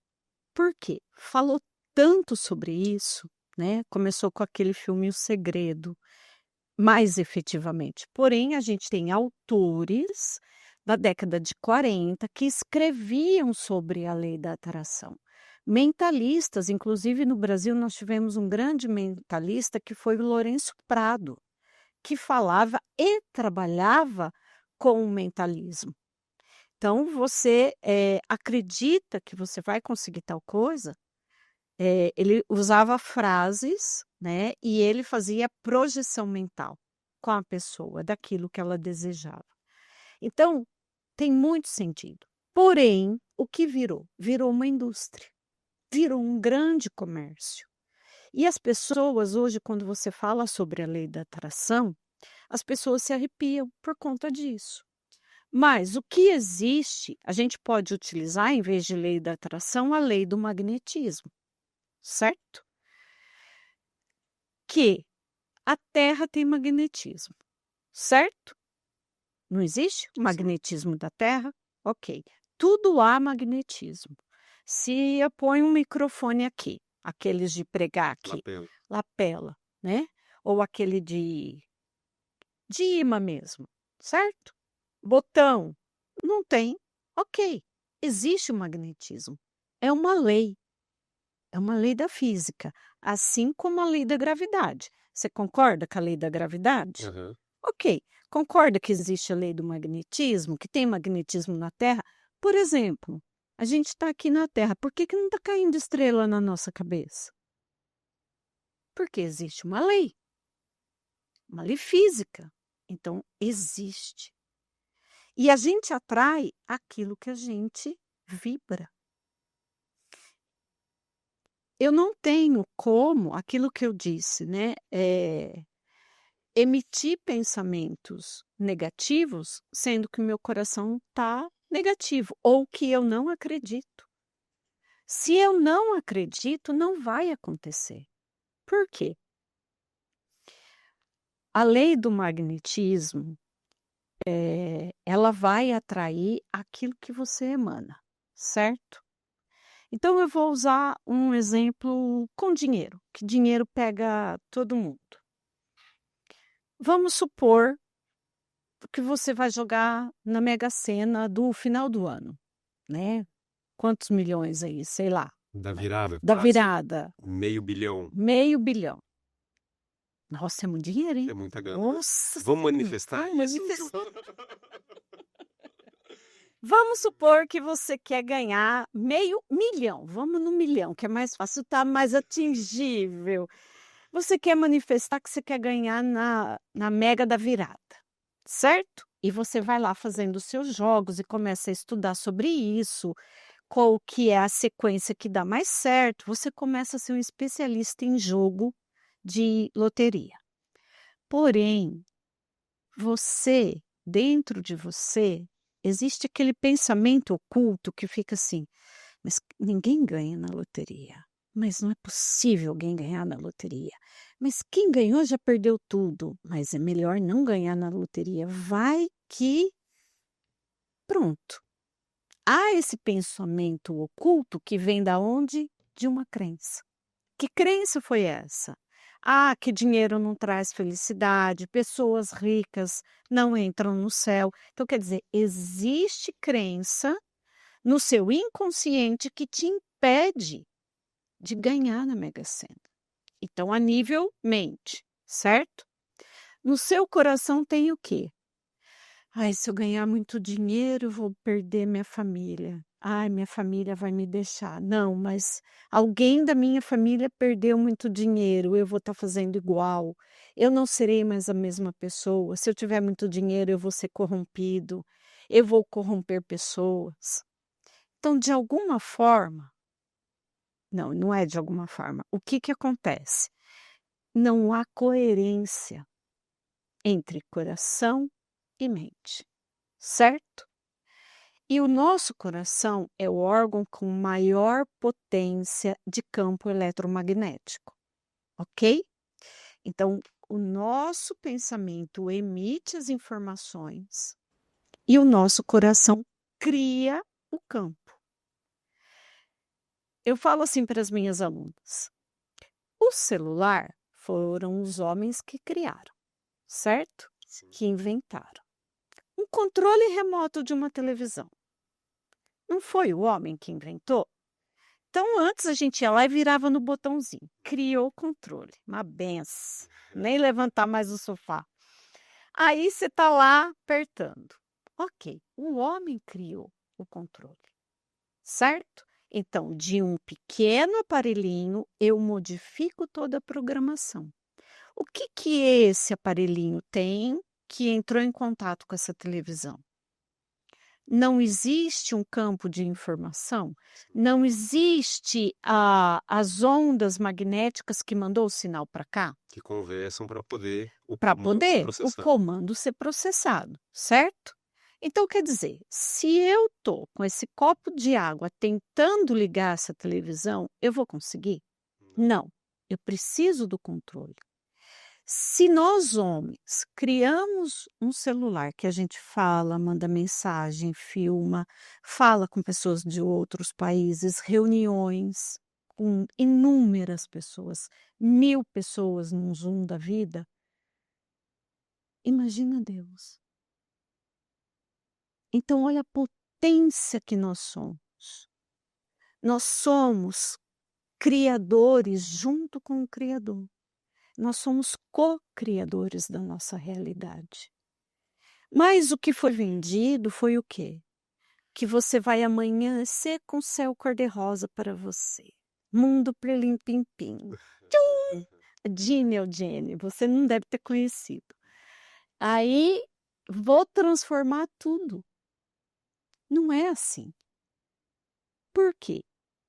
Por quê? Falou tanto sobre isso, né, começou com aquele filme O Segredo, mais efetivamente. Porém, a gente tem autores da década de 40 que escreviam sobre a lei da atração. Mentalistas, inclusive no Brasil, nós tivemos um grande mentalista que foi o Lourenço Prado, que falava e trabalhava com o mentalismo. Então, você acredita que você vai conseguir tal coisa? Ele usava frases, né? E ele fazia projeção mental com a pessoa daquilo que ela desejava. Então, tem muito sentido. Porém, o que virou? Virou uma indústria, virou um grande comércio. E as pessoas hoje, quando você fala sobre a lei da atração, as pessoas se arrepiam por conta disso. Mas o que existe, a gente pode utilizar, em vez de lei da atração, a lei do magnetismo, certo? Que a Terra tem magnetismo, certo? Não existe o Sim. magnetismo da Terra? Ok. Tudo há magnetismo. Se eu ponho um microfone aqui, aqueles de pregar aqui, Lapela. lapela, né? Ou aquele de imã mesmo, certo? Botão, não tem. Ok. Existe o magnetismo. É uma lei da física, assim como a lei da gravidade. Você concorda com a lei da gravidade? Aham. Ok. Concorda que existe a lei do magnetismo, que tem magnetismo na Terra? Por exemplo, a gente está aqui na Terra, por que não está caindo estrela na nossa cabeça? Porque existe uma lei física. Então, existe. E a gente atrai aquilo que a gente vibra. Eu não tenho como, aquilo que eu disse, né? Emitir pensamentos negativos, sendo que o meu coração está negativo, ou que eu não acredito. Se eu não acredito, não vai acontecer. Por quê? A lei do magnetismo, ela vai atrair aquilo que você emana, certo? Então eu vou usar um exemplo com dinheiro, que dinheiro pega todo mundo. Vamos supor que você vai jogar na Mega Sena do final do ano, né? Quantos milhões aí? Sei lá. Da virada. Da virada. Meio bilhão. Meio bilhão. Nossa, é muito dinheiro, hein? É muita grana. Nossa Vamos Senhora, manifestar vamos isso? manifestar. Vamos supor que você quer ganhar meio milhão. Vamos no milhão, que é mais fácil, tá mais atingível. Você quer manifestar que você quer ganhar na Mega da Virada, certo? E você vai lá fazendo os seus jogos e começa a estudar sobre isso, qual que é a sequência que dá mais certo. Você começa a ser um especialista em jogo de loteria. Porém, você, dentro de você, existe aquele pensamento oculto que fica assim: mas ninguém ganha na loteria. Mas não é possível alguém ganhar na loteria. Mas quem ganhou já perdeu tudo. Mas é melhor não ganhar na loteria. Vai que. Pronto. Há esse pensamento oculto que vem da onde? De uma crença. Que crença foi essa? Ah, que dinheiro não traz felicidade, pessoas ricas não entram no céu. Então, quer dizer, existe crença no seu inconsciente que te impede de ganhar na Mega Sena. Então, a nível mente, certo? No seu coração tem o quê? Ai, se eu ganhar muito dinheiro, eu vou perder minha família. Ai, minha família vai me deixar. Não, mas alguém da minha família perdeu muito dinheiro, eu vou estar fazendo igual. Eu não serei mais a mesma pessoa. Se eu tiver muito dinheiro, eu vou ser corrompido. Eu vou corromper pessoas. Então, de alguma forma, não, não é de alguma forma. O que que acontece? Não há coerência entre coração e mente, certo? E o nosso coração é o órgão com maior potência de campo eletromagnético, ok? Então, o nosso pensamento emite as informações e o nosso coração cria o campo. Eu falo assim para as minhas alunas: o celular foram os homens que criaram. certo? Sim. Que inventaram. Um controle remoto de uma televisão. Não foi o homem que inventou? Então, antes a gente ia lá e virava no botãozinho. Criou o controle. Uma benção. Nem levantar mais o sofá. Aí você está lá apertando. Ok, o homem criou o controle, certo? Então, de um pequeno aparelhinho, eu modifico toda a programação. O que que esse aparelhinho tem que entrou em contato com essa televisão? Não existe um campo de informação, não existe as ondas magnéticas que mandou o sinal para cá, Que conversam para poder o para comando ser poder o processado. comando ser processado, certo? Então, quer dizer, se eu estou com esse copo de água tentando ligar essa televisão, eu vou conseguir? Não, eu preciso do controle. Se nós homens criamos um celular que a gente fala, manda mensagem, filma, fala com pessoas de outros países, reuniões com inúmeras pessoas, 1000 pessoas num Zoom da vida, imagina Deus. Então, olha a potência que nós somos. Nós somos criadores junto com o Criador. Nós somos co-criadores da nossa realidade. Mas o que foi vendido foi o quê? Que você vai amanhecer com o céu cor-de-rosa para você. Mundo prelim-pim-pim. Tchum! Gene Eugene, você não deve ter conhecido. Aí, vou transformar tudo. Não é assim. Por quê?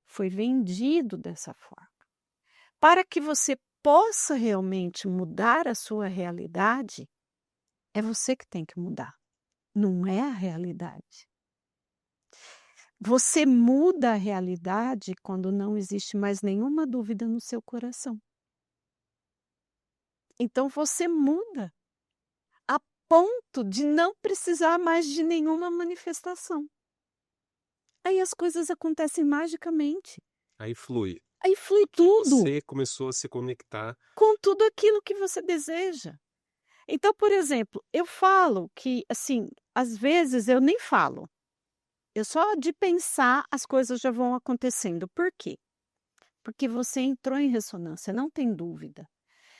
Foi vendido dessa forma. Para que você possa realmente mudar a sua realidade, é você que tem que mudar, não é a realidade. Você muda a realidade quando não existe mais nenhuma dúvida no seu coração. Então você muda a ponto de não precisar mais de nenhuma manifestação. Aí as coisas acontecem magicamente. Aí flui. Aí flui tudo. Você começou a se conectar Com tudo aquilo que você deseja. Então, por exemplo, eu falo que, assim, às vezes eu nem falo. Eu só de pensar as coisas já vão acontecendo. Por quê? Porque você entrou em ressonância, não tem dúvida.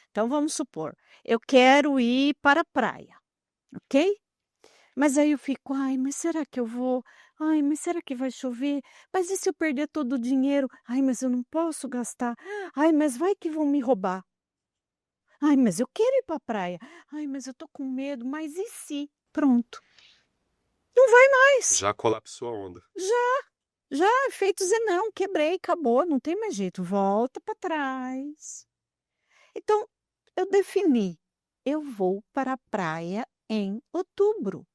Então, vamos supor, eu quero ir para a praia, ok? Mas aí eu fico, ai, mas será que eu vou? Ai, mas será que vai chover? Mas e se eu perder todo o dinheiro? Ai, mas eu não posso gastar. Ai, mas vai que vão me roubar. Ai, mas eu quero ir para a praia. Ai, mas eu tô com medo. Mas e se? Pronto. Não vai mais. já colapsou a onda. Já, feito não, quebrei, acabou, não tem mais jeito. Volta para trás. Então, eu defini. Eu vou para a praia em outubro.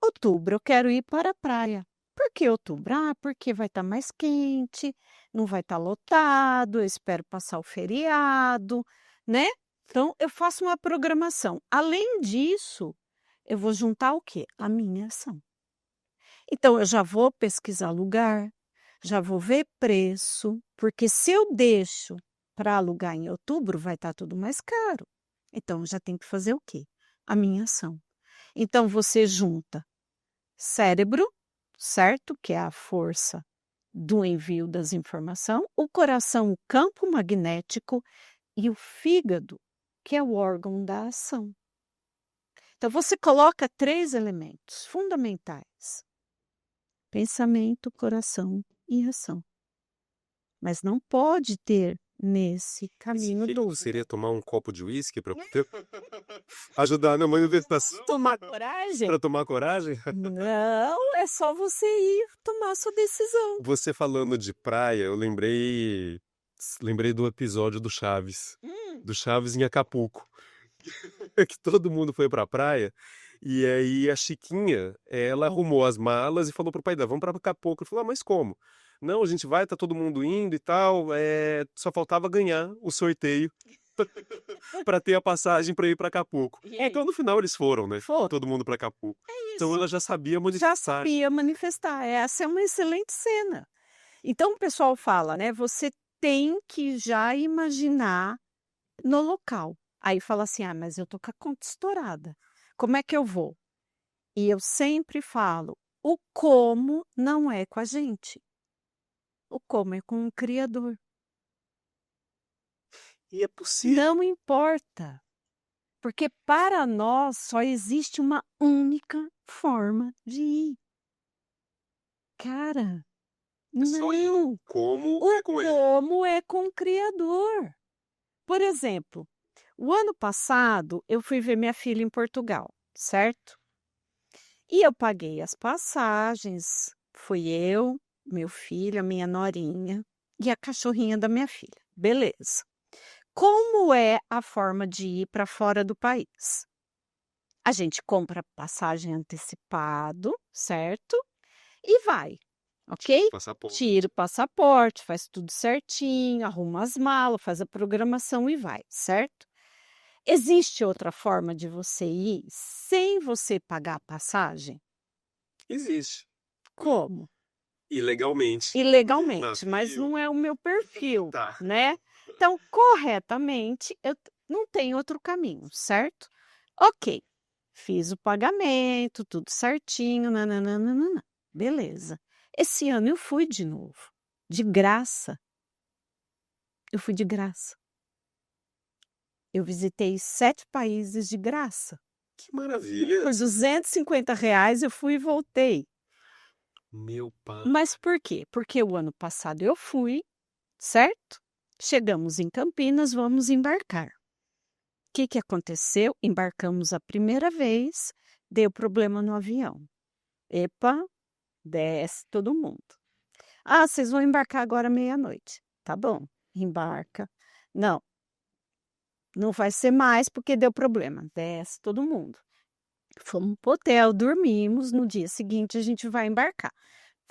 Outubro eu quero ir para a praia. Por que outubro? Ah, porque vai estar mais quente, não vai estar lotado, eu espero passar o feriado, né? Então, eu faço uma programação. Além disso, eu vou juntar o quê? A minha ação. Então, eu já vou pesquisar lugar, já vou ver preço, porque se eu deixo para alugar em outubro, vai estar tudo mais caro. Então, já tem que fazer o quê? A minha ação. Então, você junta cérebro, certo? Que é a força do envio das informações, o coração, o campo magnético e o fígado, que é o órgão da ação. Então, você coloca 3 elementos fundamentais: pensamento, coração e ação. Mas não pode ter nesse caminho dúvida. Seria tomar um copo de uísque para ajudar na manifestação? Tomar coragem? Para tomar coragem? Não, é só você ir tomar a sua decisão. Você falando de praia, eu lembrei do episódio do Chaves. Do Chaves em Acapulco. Que todo mundo foi pra praia. E aí a Chiquinha, ela arrumou as malas e falou pro pai dela, vamos pra Acapulco. Ele falou, mas como? Não, a gente vai, tá todo mundo indo e tal. Só faltava ganhar o sorteio pra ter a passagem pra ir pra Acapulco. Então no final eles foram, né? Foram. Todo mundo pra Acapulco. É Então isso. ela já sabia Já manifestar. sabia manifestar. Essa é uma excelente cena. Então o pessoal fala, né? Você tem que já imaginar no local. Aí fala assim: "Ah, mas eu tô com a conta estourada, como é que eu vou?". E eu sempre falo: o como não é com a gente, o como é com o Criador. E é possível. Não importa, porque para nós só existe uma única forma de ir. Cara, É só ir. não, Como o é com ele. como é com o Criador. Por exemplo, o ano passado eu fui ver minha filha em Portugal, certo? E eu paguei as passagens, fui eu, meu filho, a minha norinha e a cachorrinha da minha filha. Beleza. Como é a forma de ir para fora do país? A gente compra passagem antecipado, certo? E vai, ok? Passaporte. Tira o passaporte, faz tudo certinho, arruma as malas, faz a programação e vai, certo? Existe outra forma de você ir sem você pagar a passagem? Existe. Como? Ilegalmente. Ilegalmente, mas Navio. não é o meu perfil, Tá. né? Então, corretamente, não tem outro caminho, certo? Ok, fiz o pagamento, tudo certinho, nananana, beleza. Esse ano eu fui de novo, de graça. Eu fui de graça. Eu visitei 7 países de graça. Que maravilha. Por R$ 250 eu fui e voltei. Meu pai. Mas por quê? Porque o ano passado eu fui, certo? Chegamos em Campinas, vamos embarcar. O que que aconteceu? Embarcamos a primeira vez, deu problema no avião. Epa, desce todo mundo. Ah, vocês vão embarcar agora meia-noite. Tá bom, embarca. Não, não vai ser mais porque deu problema. Desce todo mundo. Fomos pro hotel, dormimos. No dia seguinte a gente vai embarcar.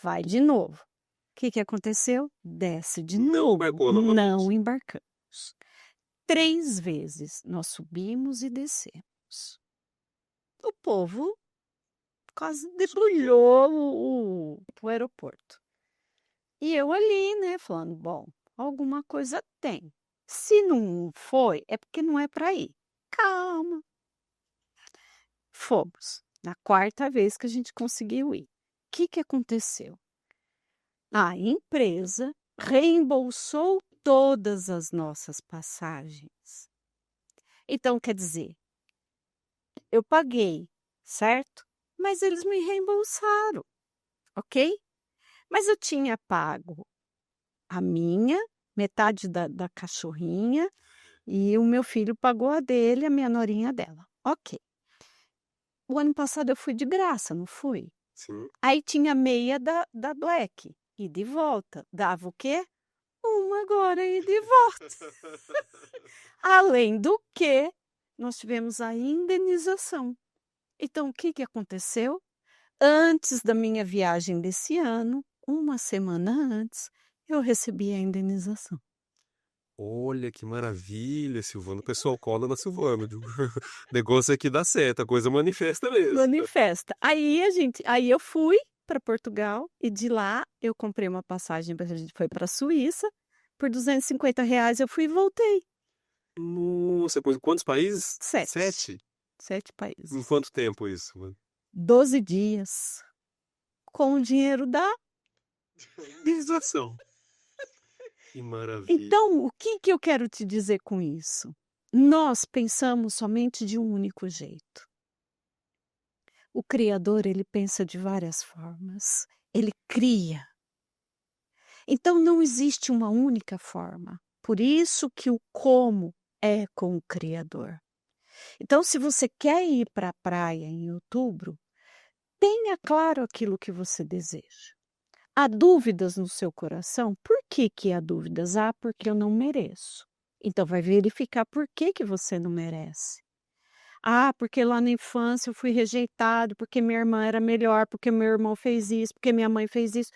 Vai de novo. O que que aconteceu? Desce de Não novo. embarcou Não novamente. embarcamos. 3 vezes nós subimos e descemos. O povo quase debulhou o aeroporto. E eu ali, né, falando: "Bom, alguma coisa tem. Se não foi, é porque não é para ir". Calma. Fomos. Na quarta vez que a gente conseguiu ir. O que que aconteceu? A empresa reembolsou todas as nossas passagens. Então, quer dizer, eu paguei, certo? Mas eles me reembolsaram, ok? Mas eu tinha pago a minha, metade da cachorrinha, e o meu filho pagou a dele, a minha norinha dela. Ok. O ano passado eu fui de graça, não fui? Sim. Aí tinha meia da Black, e de volta. Dava o quê? Uma agora e de volta. Além do que, nós tivemos a indenização. Então, o que que aconteceu? Antes da minha viagem desse ano, uma semana antes, eu recebi a indenização. Olha que maravilha, Silvana. O pessoal cola na Silvana. O negócio aqui dá certo, a coisa manifesta mesmo. Manifesta. Aí eu fui para Portugal e de lá eu comprei uma passagem, a gente foi para a Suíça, por R$ 250 eu fui e voltei. Nossa, quantos países? 7. 7? 7 Em países. quanto tempo isso, mano? 12 dias. Com o dinheiro da. Indenização. Que maravilha. Então, o que que eu quero te dizer com isso? Nós pensamos somente de um único jeito. O Criador, ele pensa de várias formas. Ele cria. Então, não existe uma única forma. Por isso que o como é com o Criador. Então, se você quer ir para a praia em outubro, tenha claro aquilo que você deseja. Há dúvidas no seu coração? Por que que há dúvidas? Ah, porque eu não mereço. Então vai verificar por que que você não merece. Ah, porque lá na infância eu fui rejeitado, porque minha irmã era melhor, porque meu irmão fez isso, porque minha mãe fez isso.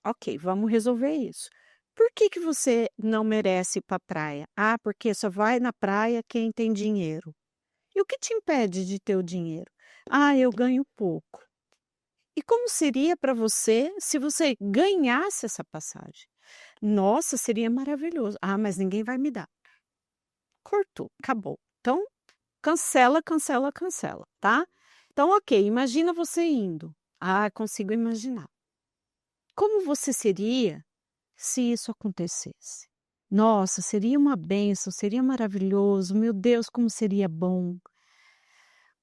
Ok, vamos resolver isso. Por que que você não merece ir para a praia? Ah, porque só vai na praia quem tem dinheiro. E o que te impede de ter o dinheiro? Ah, eu ganho pouco. E como seria para você se você ganhasse essa passagem? Nossa, seria maravilhoso. Ah, mas ninguém vai me dar. cortou, acabou. Então, cancela, cancela, cancela, tá? Então, ok, imagina você indo. Ah, consigo imaginar. Como você seria se isso acontecesse? Nossa, seria uma bênção, seria maravilhoso. Meu Deus, como seria bom.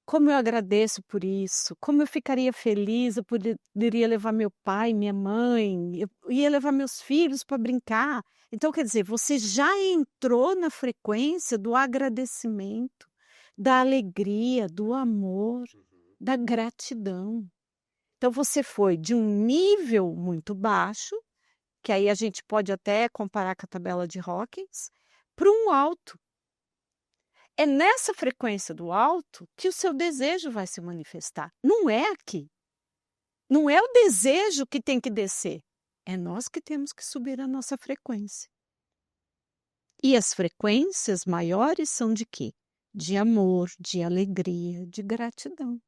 Como eu agradeço por isso, como eu ficaria feliz, eu poderia levar meu pai, minha mãe, eu ia levar meus filhos para brincar. Então, quer dizer, você já entrou na frequência do agradecimento, da alegria, do amor, da gratidão. Então, você foi de um nível muito baixo, que aí a gente pode até comparar com a tabela de Hawkins, para um alto. É nessa frequência do alto que o seu desejo vai se manifestar. Não é aqui. Não é o desejo que tem que descer. É nós que temos que subir a nossa frequência. E as frequências maiores são de quê? De amor, de alegria, de gratidão.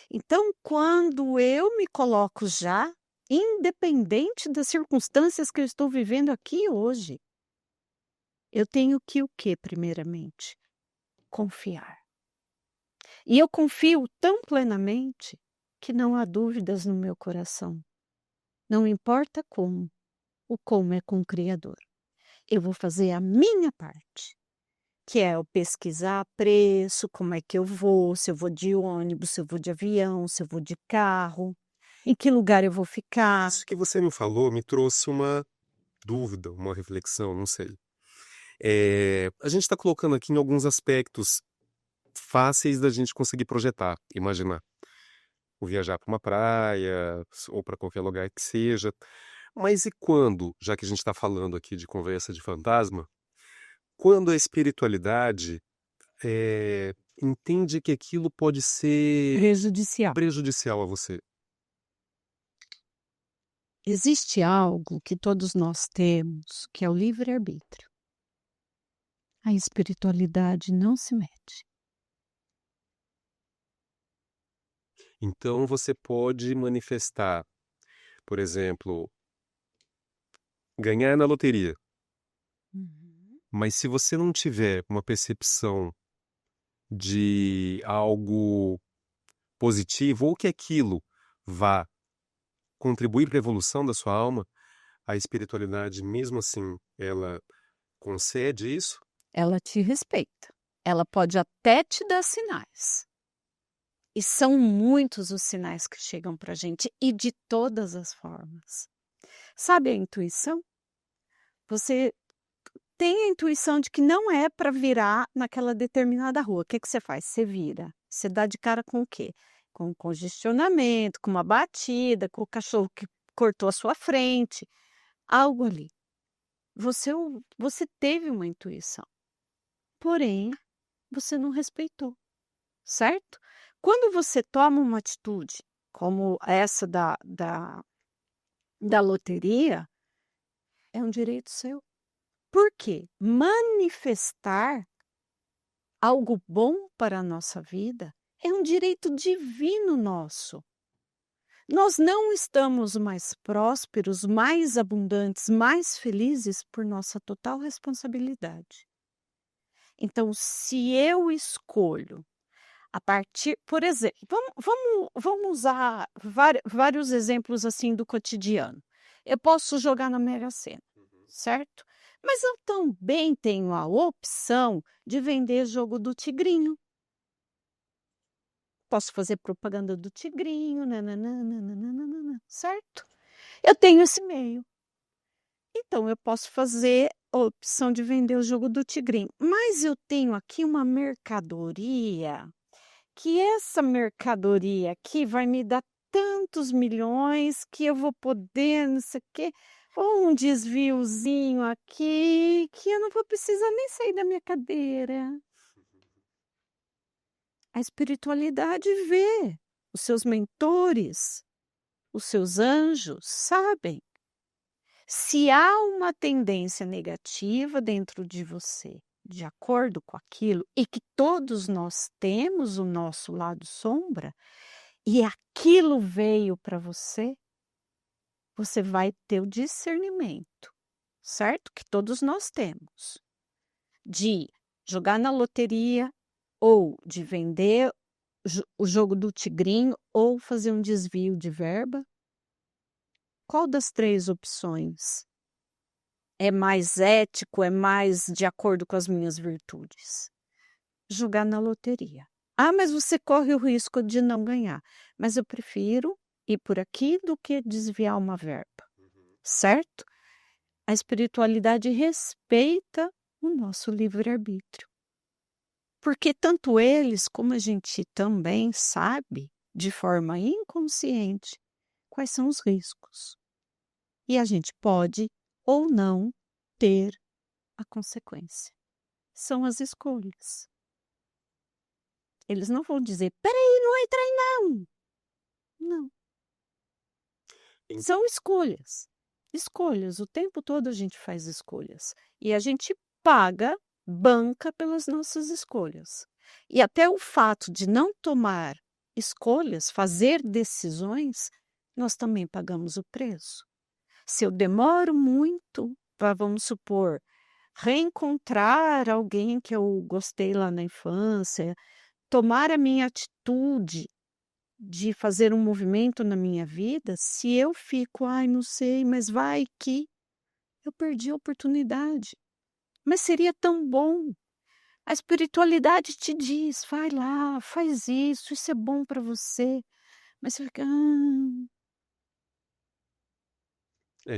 Então, quando eu me coloco já, independente das circunstâncias que eu estou vivendo aqui hoje, eu tenho que o quê, primeiramente? Confiar. E eu confio tão plenamente que não há dúvidas no meu coração. Não importa como, o como é com o Criador. Eu vou fazer a minha parte, que é eu pesquisar preço, como é que eu vou, se eu vou de ônibus, se eu vou de avião, se eu vou de carro, em que lugar eu vou ficar. Isso que você me falou me trouxe uma dúvida, uma reflexão, não sei. A gente está colocando aqui em alguns aspectos fáceis da gente conseguir projetar, imaginar. Ou viajar para uma praia, ou para qualquer lugar que seja. Mas e quando, já que a gente está falando aqui de conversa de fantasma, quando a espiritualidade entende que aquilo pode ser Prejudicial. prejudicial a você? Existe algo que todos nós temos, que é o livre-arbítrio. A espiritualidade não se mete. Então você pode manifestar, por exemplo, ganhar na loteria. Uhum. Mas se você não tiver uma percepção de algo positivo ou que aquilo vá contribuir para a evolução da sua alma, a espiritualidade, mesmo assim, ela concede isso? Ela te respeita. Ela pode até te dar sinais. E são muitos os sinais que chegam para a gente e de todas as formas. Sabe a intuição? Você tem a intuição de que não é para virar naquela determinada rua. O que você faz? Você vira. Você dá de cara com o quê? Com congestionamento, com uma batida, com o cachorro que cortou a sua frente. Algo ali. Você teve uma intuição. Porém, você não respeitou. Certo? Quando você toma uma atitude como essa da loteria, é um direito seu. Por quê? Manifestar algo bom para a nossa vida é um direito divino nosso. Nós não estamos mais prósperos, mais abundantes, mais felizes por nossa total responsabilidade. Então, se eu escolho a partir, por exemplo, vamos usar vários exemplos assim do cotidiano. Eu posso jogar na Mega Sena, certo? Mas eu também tenho a opção de vender jogo do Tigrinho. Posso fazer propaganda do Tigrinho, nananana, certo? Eu tenho esse meio. Então, eu posso fazer a opção de vender o jogo do Tigrinho. Mas eu tenho aqui uma mercadoria que essa mercadoria aqui vai me dar tantos milhões que eu vou poder, não sei o quê, ou um desviozinho aqui, que eu não vou precisar nem sair da minha cadeira. A espiritualidade vê, os seus mentores, os seus anjos sabem. Se há uma tendência negativa dentro de você, de acordo com aquilo, e que todos nós temos o nosso lado sombra, e aquilo veio para você, você vai ter o discernimento, certo? Que todos nós temos, de jogar na loteria ou de vender o jogo do tigrinho ou fazer um desvio de verba? Qual das 3 opções é mais ético, é mais de acordo com as minhas virtudes? Jogar na loteria. Ah, mas você corre o risco de não ganhar. Mas eu prefiro ir por aqui do que desviar uma verba, certo? A espiritualidade respeita o nosso livre-arbítrio. Porque tanto eles como a gente também sabe, de forma inconsciente, quais são os riscos. E a gente pode ou não ter a consequência. São as escolhas. Eles não vão dizer, peraí, não entra aí não. Não. São escolhas. Escolhas. O tempo todo a gente faz escolhas. E a gente paga, banca pelas nossas escolhas. E até o fato de não tomar escolhas, fazer decisões, nós também pagamos o preço. Se eu demoro muito para, vamos supor, reencontrar alguém que eu gostei lá na infância, tomar a minha atitude de fazer um movimento na minha vida, se eu fico, ai, não sei, mas vai que eu perdi a oportunidade. Mas seria tão bom. A espiritualidade te diz, vai lá, faz isso é bom para você. Mas você fica,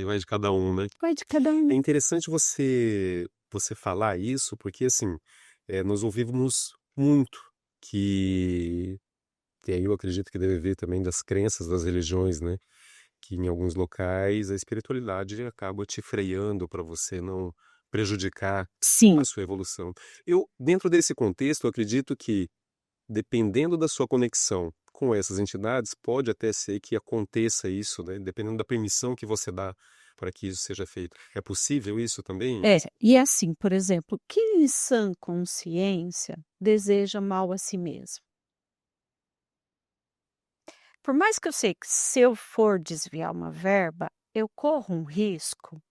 Vai de cada um, né? vai de cada É um. interessante você falar isso, porque assim, nós ouvimos muito que, e aí eu acredito que deve vir também das crenças das religiões, né? Que em alguns locais a espiritualidade acaba te freando para você não prejudicar Sim, a sua evolução. Eu, dentro desse contexto, eu acredito que, dependendo da sua conexão com essas entidades, pode até ser que aconteça isso, né? Dependendo da permissão que você dá para que isso seja feito. É possível isso também? e assim, por exemplo, quem em sã consciência deseja mal a si mesmo? Por mais que eu sei que se eu for desviar uma verba, eu corro um risco,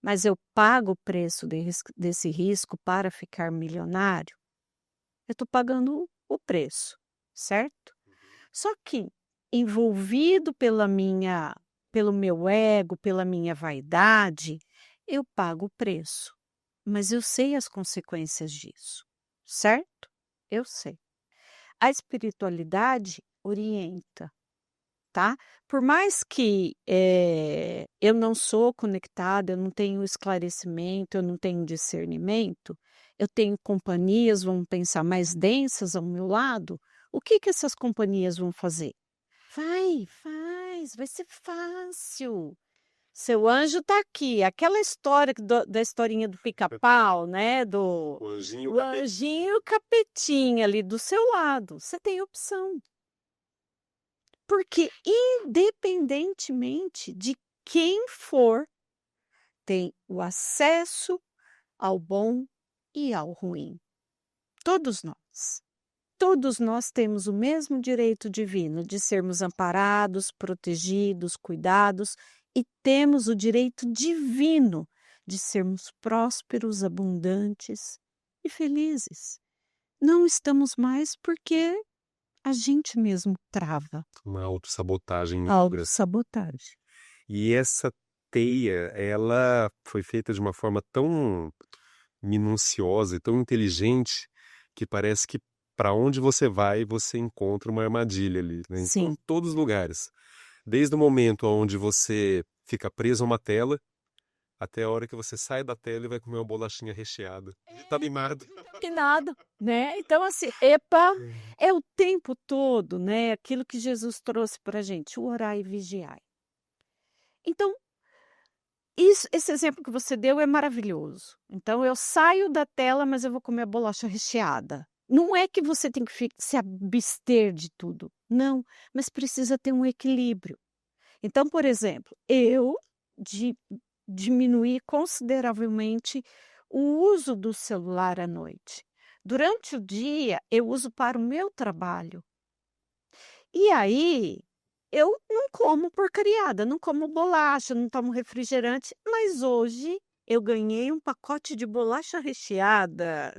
mas eu pago o preço desse risco para ficar milionário, eu estou pagando o preço, certo? Só que envolvido pelo meu ego, pela minha vaidade, eu pago o preço, mas eu sei as consequências disso, certo? Eu sei. A espiritualidade orienta. Tá? Por mais que eu não sou conectada, eu não tenho esclarecimento, eu não tenho discernimento, eu tenho companhias, vamos pensar, mais densas ao meu lado, o que que essas companhias vão fazer? Vai ser fácil. Seu anjo está aqui. Aquela história da historinha do pica-pau, né? O anjinho, O anjinho e o capetinha ali do seu lado. Você tem opção. Porque independentemente de quem for, tem o acesso ao bom e ao ruim. Todos nós. Todos nós temos o mesmo direito divino de sermos amparados, protegidos, cuidados e temos o direito divino de sermos prósperos, abundantes e felizes. Não estamos mais porque a gente mesmo trava uma autossabotagem a muito grande. autossabotagem. E essa teia, ela foi feita de uma forma tão minuciosa e tão inteligente que parece que para onde você vai, você encontra uma armadilha ali, né? Em Sim. todos os lugares. Desde o momento onde você fica preso a uma tela, até a hora que você sai da tela e vai comer uma bolachinha recheada. Tá mimado. Que nada, né? Então, assim, epa, é o tempo todo, né? Aquilo que Jesus trouxe para a gente, o orar e vigiar. Então, esse exemplo que você deu é maravilhoso. Então, eu saio da tela, mas eu vou comer a bolacha recheada. Não é que você tem que se abster de tudo, não, mas precisa ter um equilíbrio. Então, por exemplo, eu diminuí consideravelmente o uso do celular à noite. Durante o dia, eu uso para o meu trabalho. E aí, eu não como porcariada, não como bolacha, não tomo refrigerante, mas hoje eu ganhei um pacote de bolacha recheada.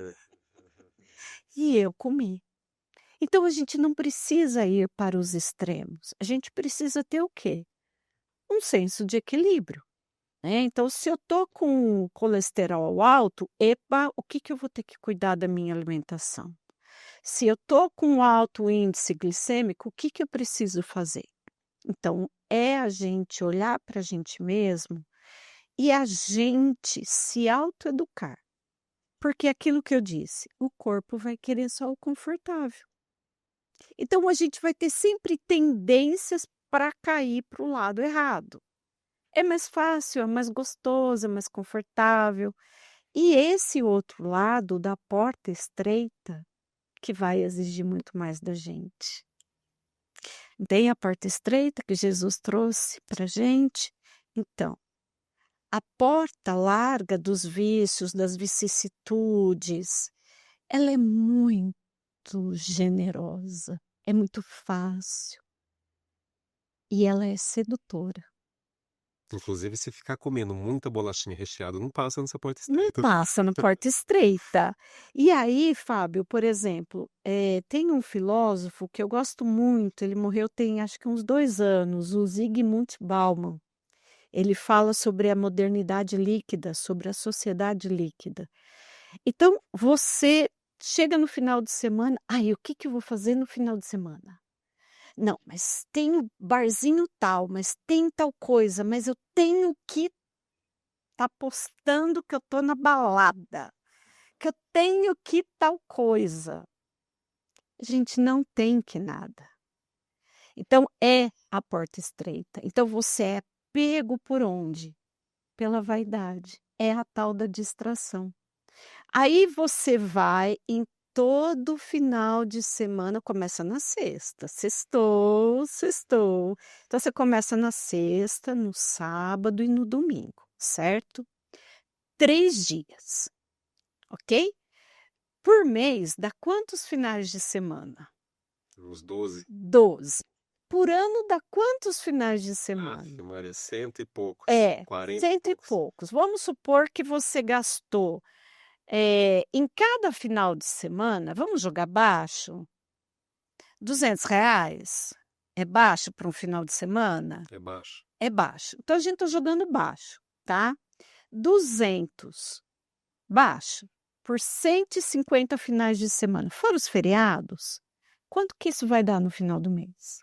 e eu comi. Então a gente não precisa ir para os extremos, a gente precisa ter o quê? Um senso de equilíbrio, né. Então se eu tô com colesterol alto, epa, o que que eu vou ter que cuidar da minha alimentação? Se eu tô com alto índice glicêmico, o que que eu preciso fazer? Então é a gente olhar para a gente mesmo e a gente se autoeducar, porque é aquilo que eu disse, o corpo vai querer só o confortável. Então a gente vai ter sempre tendências para cair para o lado errado. É mais fácil, é mais gostoso, é mais confortável. E esse outro lado da porta estreita que vai exigir muito mais da gente. Tem a porta estreita que Jesus trouxe para gente. Então, a porta larga dos vícios, das vicissitudes, ela é muito generosa, é muito fácil e ela é sedutora. Inclusive, se ficar comendo muita bolachinha recheada, não passa nessa porta Não estreita. passa na porta estreita. E aí, Fábio, por exemplo, tem um filósofo que eu gosto muito, ele morreu tem acho que uns 2 anos, o Zygmunt Bauman. Ele fala sobre a modernidade líquida, sobre a sociedade líquida. Então, você chega no final de semana: "Ai, o que que eu vou fazer no final de semana? Não, mas tem o barzinho tal, mas tem tal coisa, mas eu tenho que estar postando que eu tô na balada, que eu tenho que tal coisa". Gente, não tem que nada. Então é a porta estreita. Então você é pego por onde? Pela vaidade. É a tal da distração. Aí você vai em todo final de semana, começa na sexta, sextou, sextou. Então você começa na sexta, no sábado e no domingo, certo? 3 dias, ok? Por mês dá quantos finais de semana? Uns 12. 12. Por ano dá quantos finais de semana? Ave Maria, 100 e poucos. É, 40 e 100 e poucos. poucos. Vamos supor que você gastou, em cada final de semana, vamos jogar baixo, R$ 200. É baixo para um final de semana? É baixo. É baixo. Então a gente está jogando baixo, tá? 200 baixo por 150 finais de semana, fora os feriados, quanto que isso vai dar no final do mês?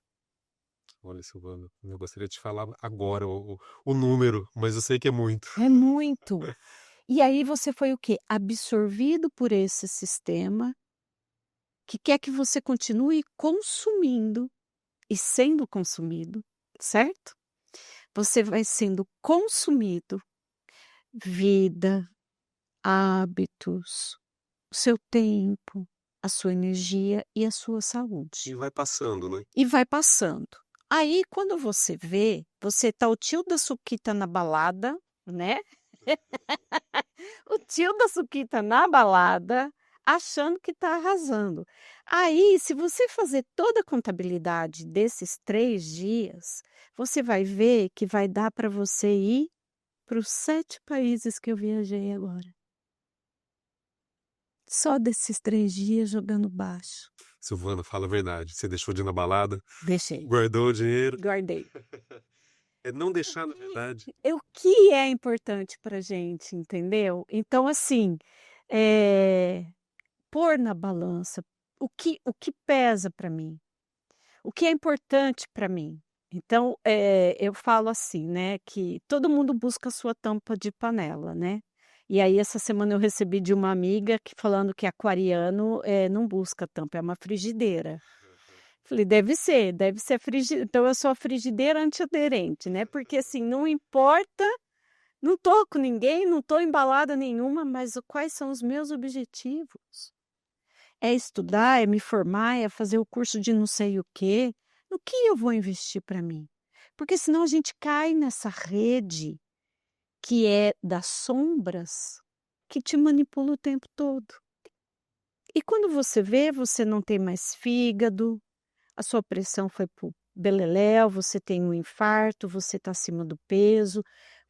Olha, Silvana, eu gostaria de falar agora o número, mas eu sei que é muito. É muito. E aí você foi o quê? Absorvido por esse sistema que quer que você continue consumindo e sendo consumido, certo? Você vai sendo consumido, vida, hábitos, o seu tempo, a sua energia e a sua saúde. E vai passando, né? E vai passando. Aí, quando você vê, você tá o tio da suquita na balada, né? O tio da suquita na balada, achando que tá arrasando. Aí, se você fazer toda a contabilidade desses 3 dias, você vai ver que vai dar para você ir para os 7 países que eu viajei agora. Só desses 3 dias jogando baixo. Silvana, fala a verdade. Você deixou de ir na balada, Deixei, guardou o dinheiro. guardei. É não deixar, na verdade. É o que é importante pra gente, entendeu? Então, assim, eh, pôr na balança o que pesa para mim, o que é importante para mim. Então, eu falo assim, né, que todo mundo busca a sua tampa de panela, né. E aí essa semana eu recebi de uma amiga que falando que aquariano, não busca tampa, é uma frigideira. Falei: deve ser frigi então eu sou a frigideira antiaderente, né, porque assim, não importa, não tô com ninguém, não tô embalada nenhuma, mas quais são os meus objetivos? É estudar, é me formar, é fazer o curso de não sei o quê. No que eu vou investir para mim? Porque senão a gente cai nessa rede que é das sombras, que te manipula o tempo todo. E quando você vê, você não tem mais fígado, a sua pressão foi pro beleléu, você tem um infarto, você está acima do peso,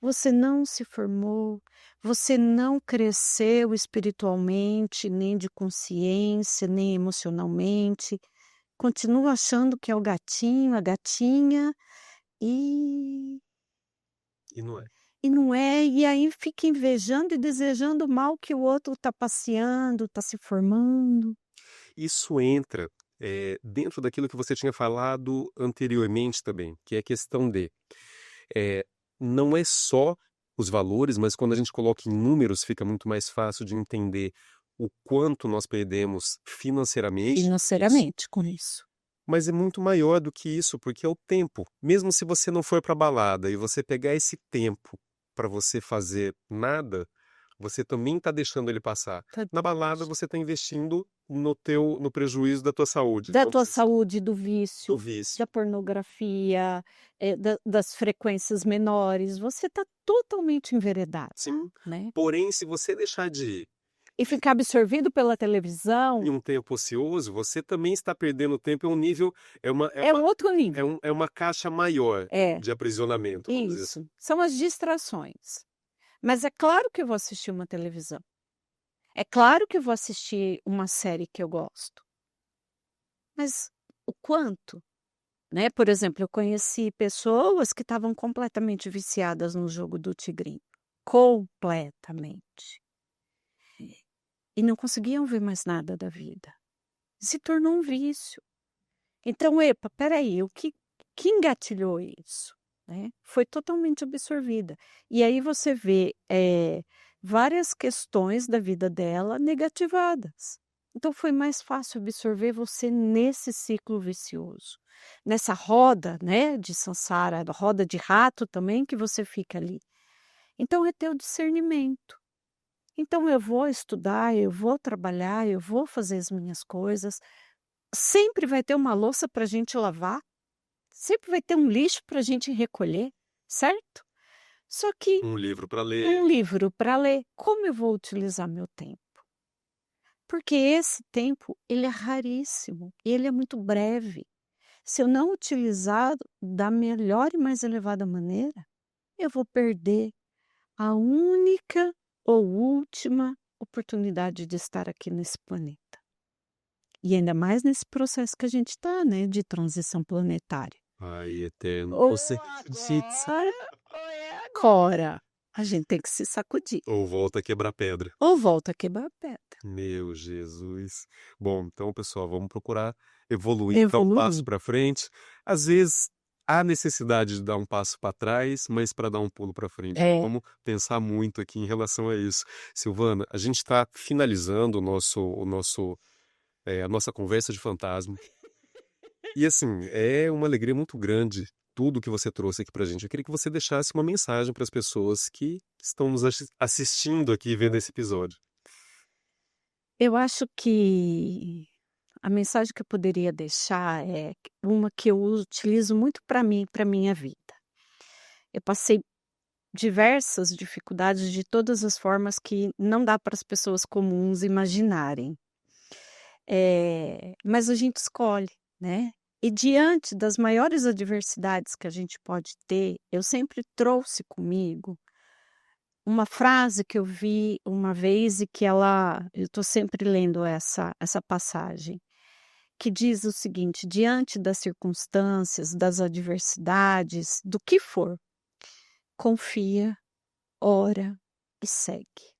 você não se formou, você não cresceu espiritualmente, nem de consciência, nem emocionalmente, continua achando que é o gatinho, a gatinha, e E não é. e não é, e aí fica invejando e desejando o mal que o outro está passeando, está se formando. Isso entra, dentro daquilo que você tinha falado anteriormente também, que é a questão de, eh, não é só os valores, mas quando a gente coloca em números fica muito mais fácil de entender o quanto nós perdemos financeiramente com isso, Financeiramente com isso. mas é muito maior do que isso, porque é o tempo. Mesmo se você não for pra balada e você pegar esse tempo para você fazer nada, você também está deixando ele passar. Tá. Na balada você está investindo no prejuízo da tua saúde, Da vamos tua dizer assim, saúde, do do vício, vício. da pornografia, das frequências menores, você está totalmente enveredado, Sim. né. Porém, se você deixar de ir E ficar absorvido pela televisão em um tempo ocioso, você também está perdendo tempo, é um nível, é uma é é uma um outro nível. é uma caixa maior É, de aprisionamento, vamos dizer assim. isso. São as distrações. Mas é claro que eu vou assistir uma televisão. É claro que eu vou assistir uma série que eu gosto. Mas o quanto? Né, por exemplo, eu conheci pessoas que estavam completamente viciadas no jogo do tigrinho, completamente, e não conseguiam ver mais nada da vida. Se tornou um vício. Então, epa, espera aí, o que engatilhou isso, né? Foi totalmente absorvida. E aí você vê, várias questões da vida dela negativadas. Então foi mais fácil absorver você nesse ciclo vicioso, nessa roda, né, de samsara, roda de rato também que você fica ali. Então é ter o discernimento. Então eu vou estudar, eu vou trabalhar, eu vou fazer as minhas coisas, sempre vai ter uma louça para a gente lavar, sempre vai ter um lixo para a gente recolher, certo? Só que Um livro para um ler. livro para ler, como eu vou utilizar meu tempo? Porque esse tempo, ele é raríssimo, ele é muito breve. Se eu não utilizar da melhor e mais elevada maneira, eu vou perder a única ou última oportunidade de estar aqui nesse planeta. E ainda mais nesse processo que a gente está, né, de transição planetária. Ai, eterno, Ou você acredita? agora, ou é agora. A gente tem que se sacudir. Ou volta a quebrar pedra. Ou volta a quebrar a pedra. Meu Jesus. Bom, então, pessoal, vamos procurar evoluir, dar um passo Evoluir. para frente. Às vezes há necessidade de dar um passo para trás, mas para dar um pulo para frente. É. Vamos pensar muito aqui em relação a isso. Silvana, a gente está finalizando a nossa conversa de fantasma. E assim, é uma alegria muito grande tudo que você trouxe aqui pra gente. Eu queria que você deixasse uma mensagem para as pessoas que estão nos assistindo aqui, vendo esse episódio. Eu acho que a mensagem que eu poderia deixar é uma que eu utilizo muito para mim, para minha vida. Eu passei diversas dificuldades de todas as formas que não dá para as pessoas comuns imaginarem. Mas a gente escolhe, né. E diante das maiores adversidades que a gente pode ter, eu sempre trouxe comigo uma frase que eu vi uma vez e que eu estou sempre lendo essa passagem, que diz o seguinte: "Diante das circunstâncias, das adversidades, do que for, confia, ora e segue".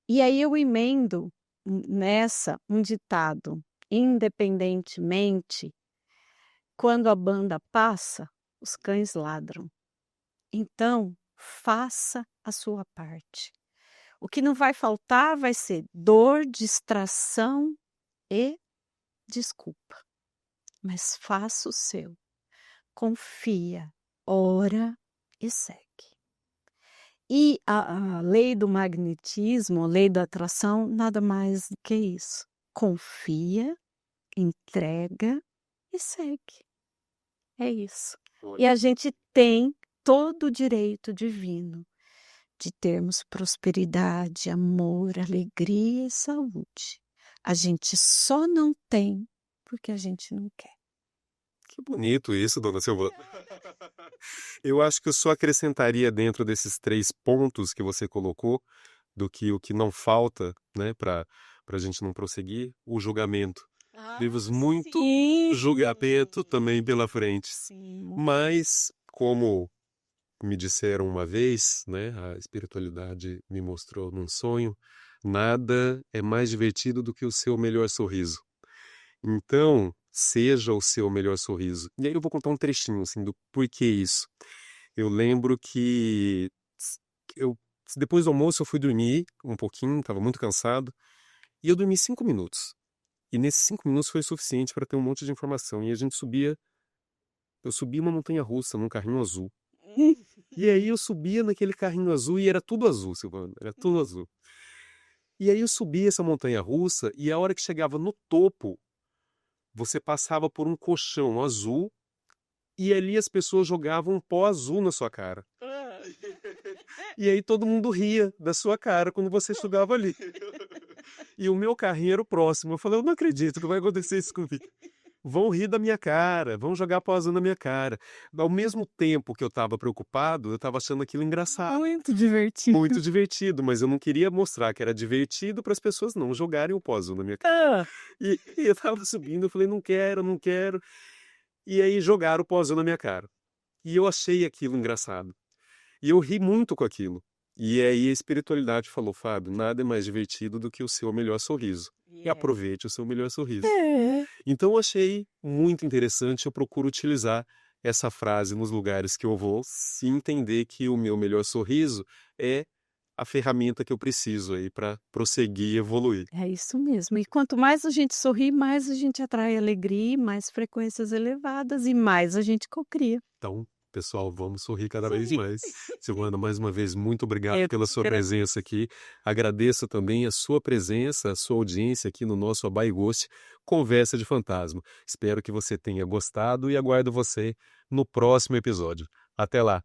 E aí eu emendo nessa um ditado: "Independentemente, quando a banda passa, os cães ladram". Então, faça a sua parte. O que não vai faltar vai ser dor, distração e desculpa, mas faça o seu. Confia, ora e segue. E a lei do magnetismo, a lei da atração, nada mais do que isso. Confia, entrega e segue. É isso. E Olha, a gente tem todo o direito divino de termos prosperidade, amor, alegria e saúde. A gente só não tem porque a gente não quer. que bonito isso, dona Silvana. Eu acho que eu só acrescentaria dentro desses 3 pontos que você colocou, do que o que não falta, né, para a gente não prosseguir, o julgamento. Ah, Temos muito sim. julgamento também pela frente. Sim. Mas, como me disseram uma vez, né, a espiritualidade me mostrou num sonho, nada é mais divertido do que o seu melhor sorriso. Então, seja o seu melhor sorriso. E aí eu vou contar um trechinho, assim, do porquê isso. Eu lembro que eu, depois do almoço eu fui dormir um pouquinho, estava muito cansado, e eu dormi 5 minutos. E nesses 5 minutos foi suficiente para ter um monte de informação. E a gente eu subia uma montanha-russa num carrinho azul. E aí eu subia naquele carrinho azul e era tudo azul, Silvana, era tudo azul. E aí eu subia essa montanha-russa e a hora que chegava no topo, você passava por um colchão azul e ali as pessoas jogavam um pó azul na sua cara. E aí todo mundo ria da sua cara quando você chegava ali. E o meu carrinho era o próximo. Eu falei, eu não acredito que vai acontecer isso comigo. Vão rir da minha cara, vão jogar pó azul na minha cara. Ao mesmo tempo que eu estava preocupado, eu estava achando aquilo engraçado. Muito divertido. Muito divertido, mas eu não queria mostrar que era divertido para as pessoas não jogarem o pó azul na minha cara. Ah, E eu estava subindo, eu falei, não quero, não quero. E aí jogaram o pó azul na minha cara. E eu achei aquilo engraçado. E eu ri muito com aquilo. E aí a espiritualidade falou, Fábio, nada é mais divertido do que o seu melhor sorriso. E aproveite o seu melhor sorriso. é. Então eu achei muito interessante, eu procuro utilizar essa frase nos lugares que eu vou, se entender que o meu melhor sorriso é a ferramenta que eu preciso aí para prosseguir e evoluir. É isso mesmo. E quanto mais a gente sorri, mais a gente atrai alegria, mais frequências elevadas e mais a gente cocria. Então, pessoal, vamos sorrir cada vez Sorrir. mais. Silvana, mais uma vez, muito obrigado Eu pela que sua agradeço. presença aqui. Agradeço também a sua presença, a sua audiência aqui no nosso Abai Ghost Conversa de Fantasma. Espero que você tenha gostado e aguardo você no próximo episódio. Até lá!